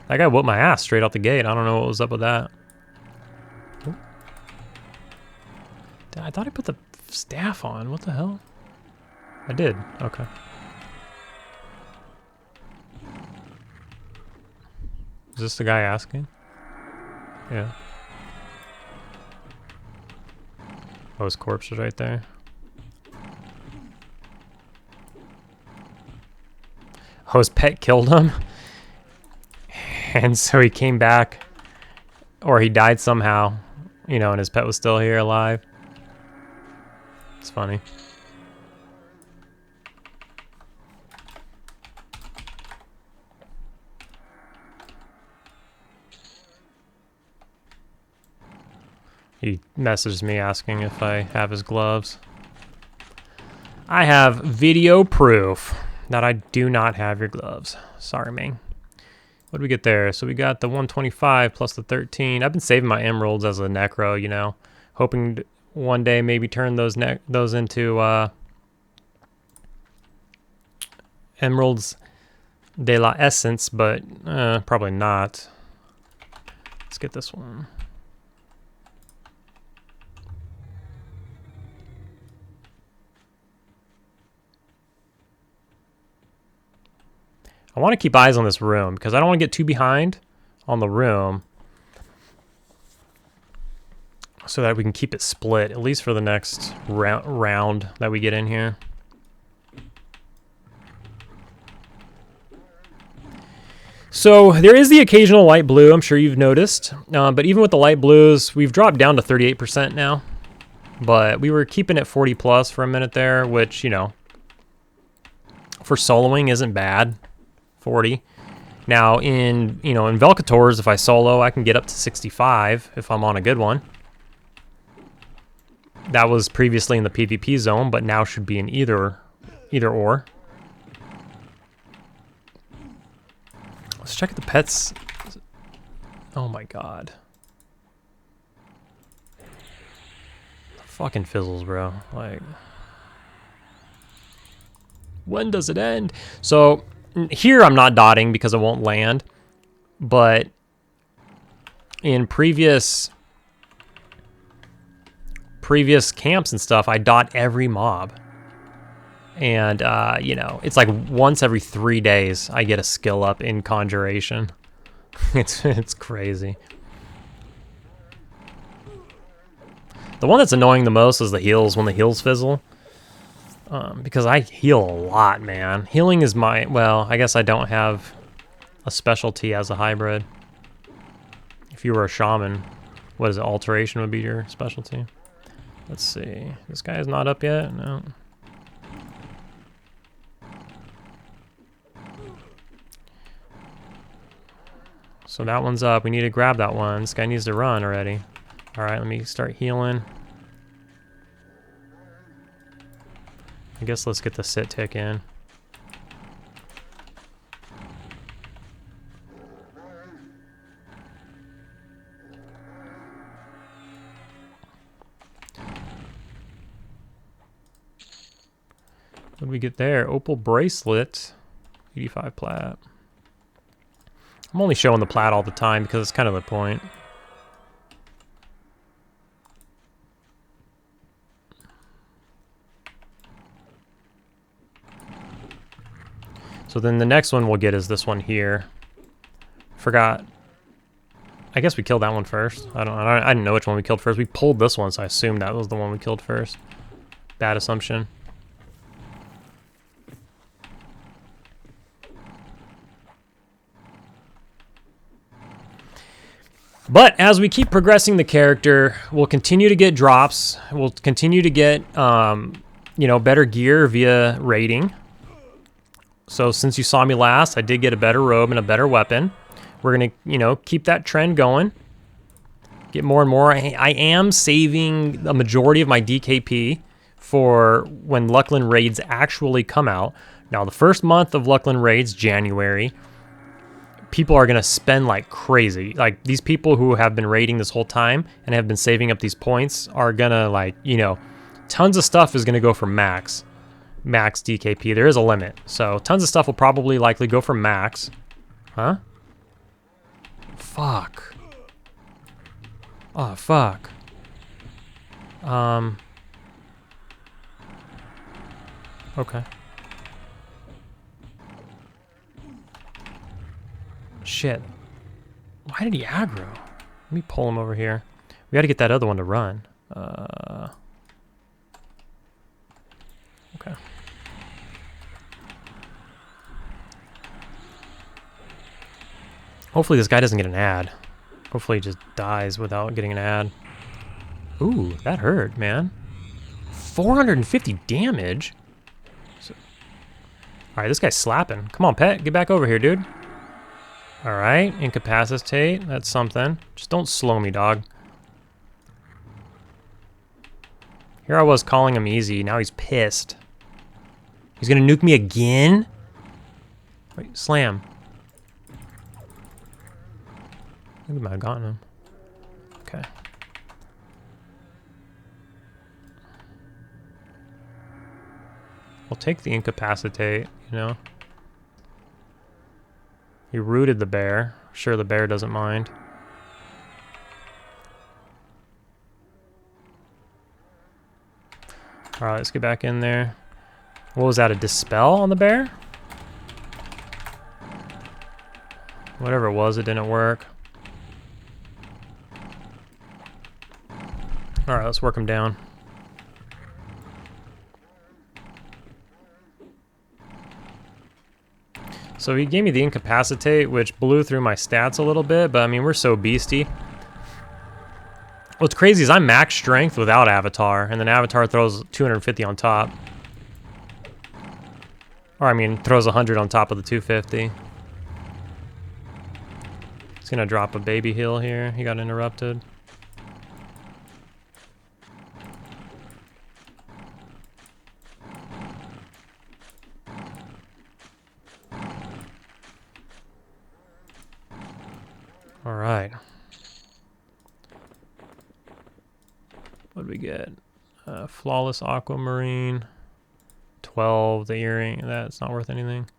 That guy whooped my ass straight out the gate. I don't know what was up with that. I thought I put the staff on. What the hell? I did. Okay. Is this the guy asking? Yeah. Oh, his corpse is right there. Oh, his pet killed him? And so he came back, or he died somehow, you know, and his pet was still here alive. It's funny. He messaged me asking if I have his gloves. I have video proof that I do not have your gloves. Sorry, man. What did we get there? So we got the 125 plus the 13. I've been saving my emeralds as a necro, you know, hoping to one day maybe turn those into emeralds de la essence, but probably not. Let's get this one. I want to keep eyes on this room because I don't want to get too behind on the room so that we can keep it split, at least for the next round that we get in here. So there is the occasional light blue, I'm sure you've noticed, but even with the light blues, we've dropped down to 38% now, but we were keeping it 40 plus for a minute there, which, you know, for soloing isn't bad. 40. Now in, you know, in Velcators, if I solo, I can get up to 65 if I'm on a good one. That was previously in the PvP zone, but now should be in either or. Let's check the pets. Oh my god. Fucking fizzles, bro. Like, when does it end? So here I'm not dotting because it won't land, but in previous camps and stuff, I dot every mob. And, you know, it's like once every 3 days I get a skill up in Conjuration. It's crazy. The one that's annoying the most is the heals, when the heals fizzle. Because I heal a lot, man. Healing is my, well, I guess I don't have a specialty as a hybrid. If you were a shaman, what is it? Alteration would be your specialty. Let's see. This guy is not up yet? No. So that one's up. We need to grab that one. This guy needs to run already. Alright, let me start healing. I guess let's get the sit tick in. What did we get there? Opal bracelet. 85 plat. I'm only showing the plat all the time because it's kind of the point. So then the next one we'll get is this one here. Forgot. I guess we killed that one first. I didn't know which one we killed first. We pulled this one, so I assumed that was the one we killed first. Bad assumption. But as we keep progressing the character, we'll continue to get drops. We'll continue to get, you know, better gear via raiding. So since you saw me last, I did get a better robe and a better weapon. We're going to, you know, keep that trend going. Get more and more. I am saving a majority of my DKP for when Luckland raids actually come out. Now, the first month of Luckland raids, January, people are going to spend like crazy. Like, these people who have been raiding this whole time and have been saving up these points are going to, like, you know, tons of stuff is going to go for max DKP. There is a limit. So tons of stuff will probably likely go for max. Huh? Fuck. Oh, fuck. Okay. Shit. Why did he aggro? Let me pull him over here. We gotta get that other one to run. Okay. Hopefully this guy doesn't get an ad. Hopefully he just dies without getting an ad. Ooh, that hurt, man. 450 damage? Alright, this guy's slapping. Come on, pet. Get back over here, dude. Alright, incapacitate. That's something. Just don't slow me, dog. Here I was calling him easy. Now he's pissed. He's gonna nuke me again? Wait, slam. I think we might have gotten him. Okay. We'll take the incapacitate, you know. He rooted the bear. Sure, the bear doesn't mind. Alright, let's get back in there. What was that, a dispel on the bear? Whatever it was, it didn't work. Alright, let's work him down. So he gave me the incapacitate, which blew through my stats a little bit, but I mean, we're so beastie. What's crazy is I'm max strength without Avatar, and then Avatar throws 250 on top. Or I mean, throws 100 on top of the 250. He's gonna drop a baby heal here. He got interrupted. All right. What did we get? Flawless aquamarine. 12, the earring. That's not worth anything.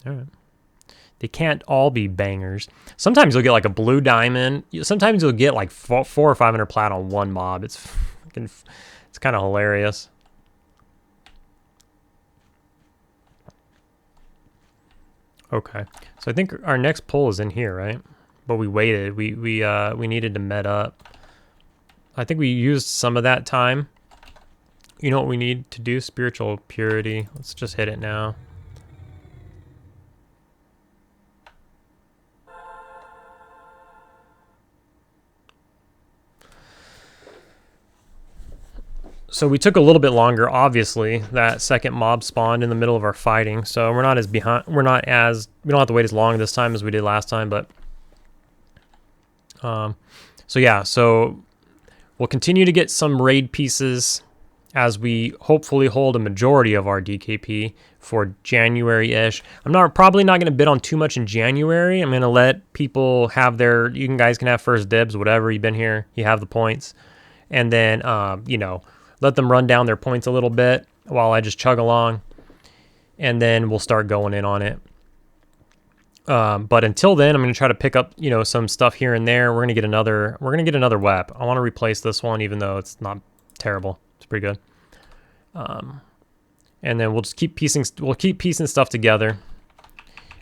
All right. They can't all be bangers. Sometimes you'll get like a blue diamond. Sometimes you'll get like 400 or 500 plat on one mob. It's kind of hilarious. Okay, so I think our next pull is in here, right? But we waited. We needed to med up. I think we used some of that time. You know what we need to do? Spiritual purity. Let's just hit it now. So we took a little bit longer, obviously. That second mob spawned in the middle of our fighting, so we're not as behind. We don't have to wait as long this time as we did last time, but so yeah, so we'll continue to get some raid pieces as we hopefully hold a majority of our DKP for January-ish. I'm probably not going to bid on too much in January. I'm going to let people have their, guys can have first dibs, whatever. You've been here, you have the points. And then, you know, let them run down their points a little bit while I just chug along. And then we'll start going in on it. But until then, I'm going to try to pick up, you know, some stuff here and there. We're going to get another WEP. I want to replace this one, even though it's not terrible. It's pretty good. And then we'll just keep piecing stuff together.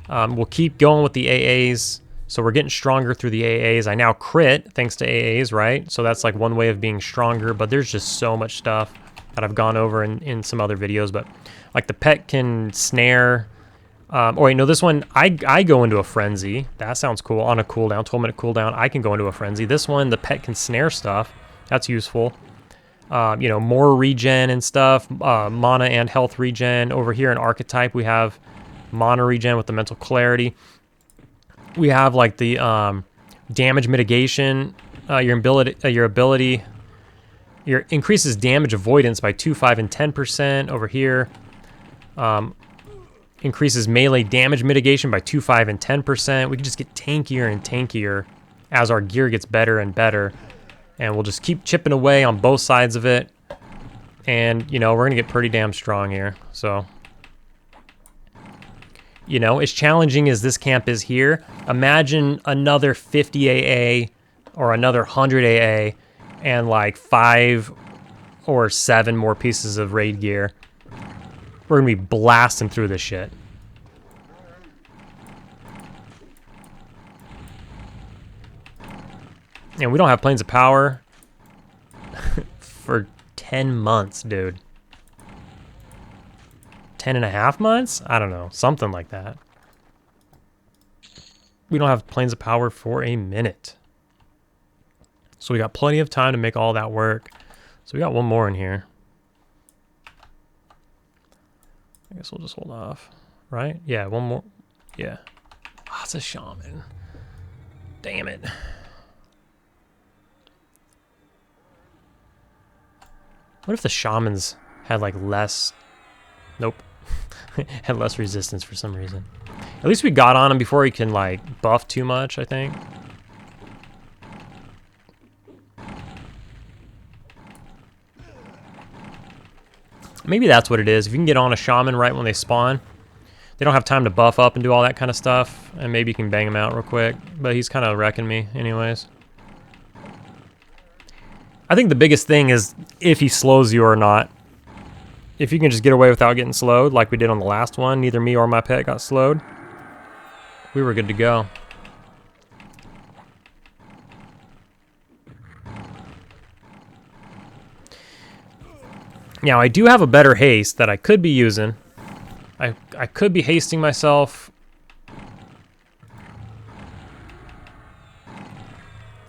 We'll keep going with the AAs. So we're getting stronger through the AAs. I now crit thanks to AAs, right? So that's like one way of being stronger, but there's just so much stuff that I've gone over in some other videos. But like the pet can snare. Oh wait, no, this one, I go into a frenzy. That sounds cool. On a cooldown, 12-minute cooldown, I can go into a frenzy. This one, the pet can snare stuff. That's useful. You know, more regen and stuff, mana and health regen. Over here in Archetype, we have mana regen with the mental clarity. We have like the damage mitigation. Your ability increases damage avoidance by 2, 5, and 10%. Over here, increases melee damage mitigation by 2, 5, and 10%. We can just get tankier and tankier as our gear gets better and better. And we'll just keep chipping away on both sides of it. And, you know, we're going to get pretty damn strong here. So, you know, as challenging as this camp is here, imagine another 50 AA or another 100 AA and like 5 or 7 more pieces of raid gear. We're going to be blasting through this shit. And we don't have planes of power for 10 months, dude. 10.5 months? I don't know. Something like that. We don't have planes of power for a minute. So we got plenty of time to make all that work. So we got one more in here. I guess we'll just hold off. Right? Yeah, one more. Yeah. Oh, it's a shaman. Damn it. What if the shamans had like less... Nope. Had less resistance for some reason. At least we got on him before he can like buff too much, I think. Maybe that's what it is. If you can get on a shaman right when they spawn, they don't have time to buff up and do all that kind of stuff, and maybe you can bang him out real quick. But he's kind of wrecking me anyways. I think the biggest thing is if he slows you or not. If you can just get away without getting slowed, like we did on the last one, neither me or my pet got slowed, we were good to go. Now, I do have a better haste that I could be using. I could be hasting myself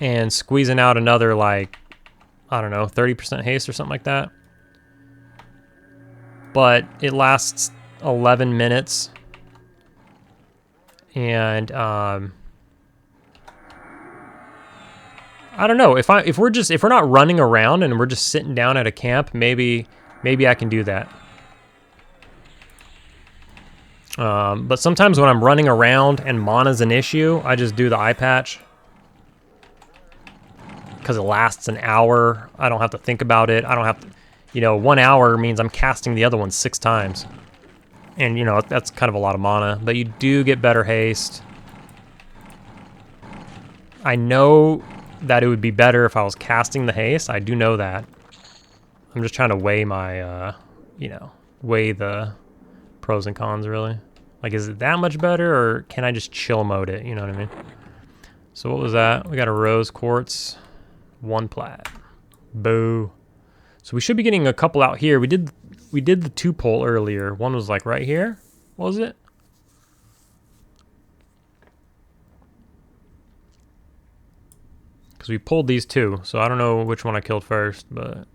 and squeezing out another, like, I don't know, 30% haste or something like that. But it lasts 11 minutes. And I don't know, if we're not running around and we're just sitting down at a camp, maybe I can do that. But sometimes when I'm running around and mana's an issue, I just do the eye patch. Because it lasts an hour. I don't have to think about it. I don't have to, you know, 1 hour means I'm casting the other one 6 times. And, you know, that's kind of a lot of mana. But you do get better haste. I know that it would be better if I was casting the haste. I do know that. I'm just trying to weigh my, you know, weigh the pros and cons, really. Like, is it that much better, or can I just chill mode it? You know what I mean? So what was that? We got a rose quartz, 1 plat. Boo. So we should be getting a couple out here. We did the 2-pole earlier. One was like right here. What was it? Because we pulled these 2, so I don't know which one I killed first, but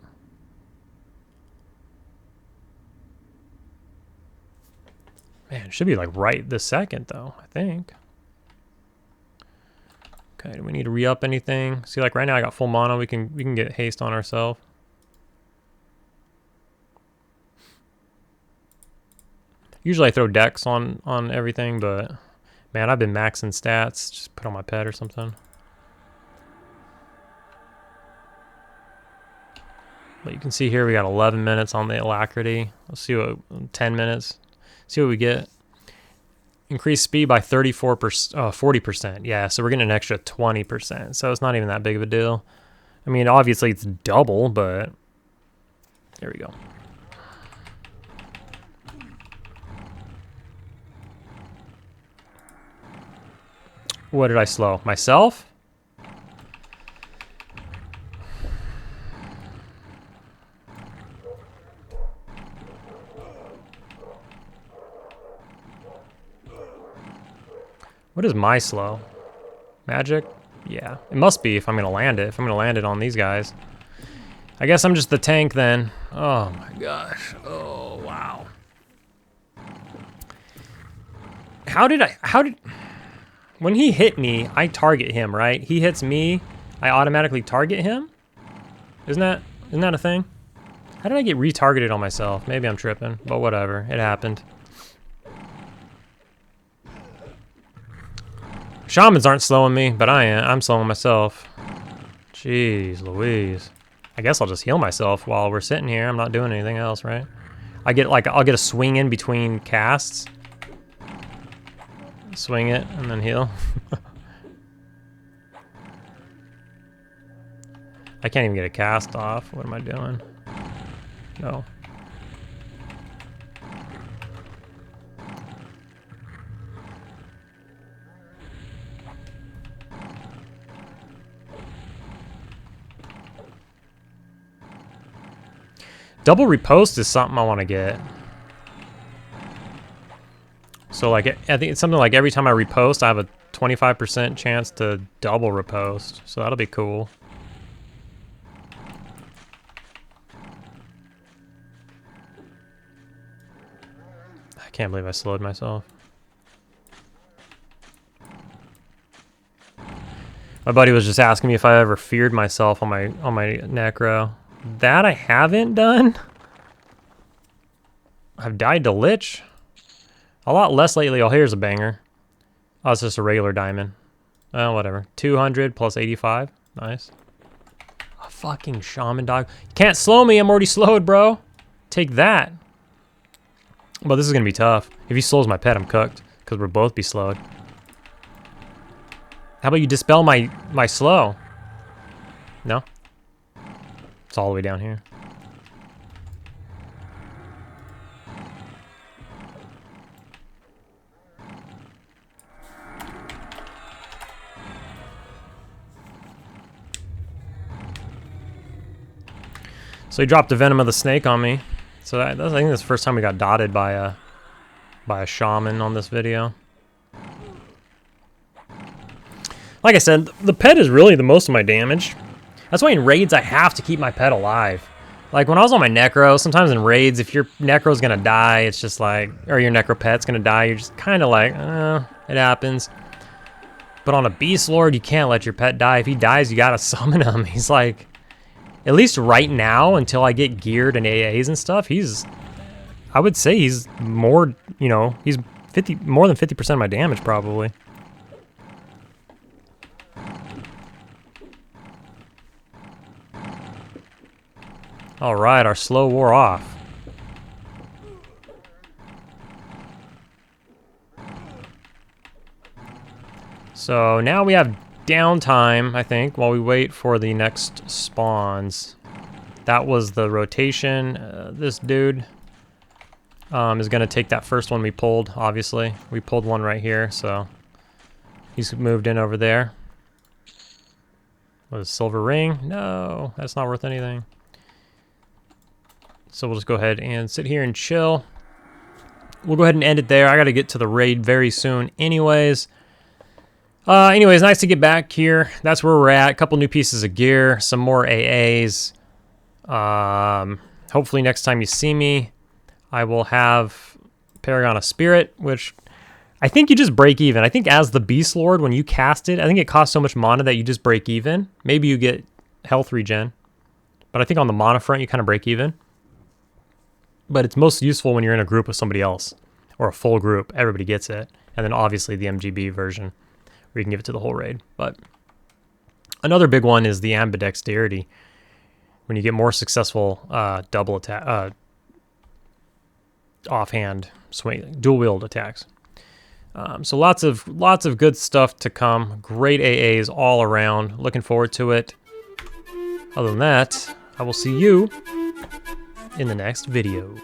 Man, it should be like right this second though, I think. Okay, do we need to re-up anything? See, like right now I got full mono. We can get haste on ourselves. Usually I throw decks on everything, but man, I've been maxing stats. Just put on my pet or something. But you can see here we got 11 minutes on the alacrity. Let's see what 10 minutes. See what we get. Increase speed by 40%. Yeah, so we're getting an extra 20%. So it's not even that big of a deal. I mean, obviously it's double, but there we go. What did I slow? Myself? What is my slow? Magic? Yeah, it must be if I'm gonna land it. If I'm gonna land it on these guys. I guess I'm just the tank then. Oh my gosh. Oh, wow. How did... When he hit me, I target him, right? He hits me, I automatically target him? Isn't that a thing? How did I get retargeted on myself? Maybe I'm tripping, but whatever. It happened. Shamans aren't slowing me, but I'm slowing myself. Jeez Louise. I guess I'll just heal myself while we're sitting here. I'm not doing anything else, right? I'll get a swing in between casts. Swing it and then heal. I can't even get a cast off. What am I doing? No. Double repost is something I want to get. So like, I think it's something like every time I repost, I have a 25% chance to double repost. So that'll be cool. I can't believe I slowed myself. My buddy was just asking me if I ever feared myself on my necro. That I haven't done. I've died to Lich. A lot less lately. Oh, here's a banger. Oh, it's just a regular diamond. Oh, whatever. 200 plus 85. Nice. A fucking shaman dog. You can't slow me. I'm already slowed, bro. Take that. Well, this is going to be tough. If he slows my pet, I'm cooked. Because we'll both be slowed. How about you dispel my slow? No? It's all the way down here. So he dropped the venom of the snake on me. So I think that's the first time we got dotted by a shaman on this video. Like I said, the pet is really the most of my damage. That's why in raids I have to keep my pet alive. Like when I was on my necro, sometimes in raids, if your necro's gonna die, it's just like, or your necro pet's gonna die, you're just kind of like, it happens. But on a Beastlord, you can't let your pet die. If he dies, you gotta summon him. He's like, at least right now, until I get geared and AAs and stuff, I would say he's more, he's more than 50% of my damage probably. All right, our slow wore off. So now we have downtime, I think, while we wait for the next spawns. That was the rotation. This dude is going to take that first one we pulled, obviously. We pulled one right here, so he's moved in over there. What is silver ring? No, that's not worth anything. So we'll just go ahead and sit here and chill. We'll go ahead and end it there. I got to get to the raid very soon anyways. Anyways, nice to get back here. That's where we're at. A couple new pieces of gear, some more AAs. Hopefully next time you see me, I will have Paragon of Spirit, which I think you just break even. I think as the Beastlord, when you cast it, I think it costs so much mana that you just break even. Maybe you get health regen, but I think on the mana front, you kind of break even. But it's most useful when you're in a group with somebody else, or a full group. Everybody gets it. And then obviously the MGB version, where you can give it to the whole raid. But another big one is the ambidexterity. When you get more successful double attack, offhand swing, dual-wield attacks. So lots of good stuff to come. Great AAs all around. Looking forward to it. Other than that, I will see you in the next video.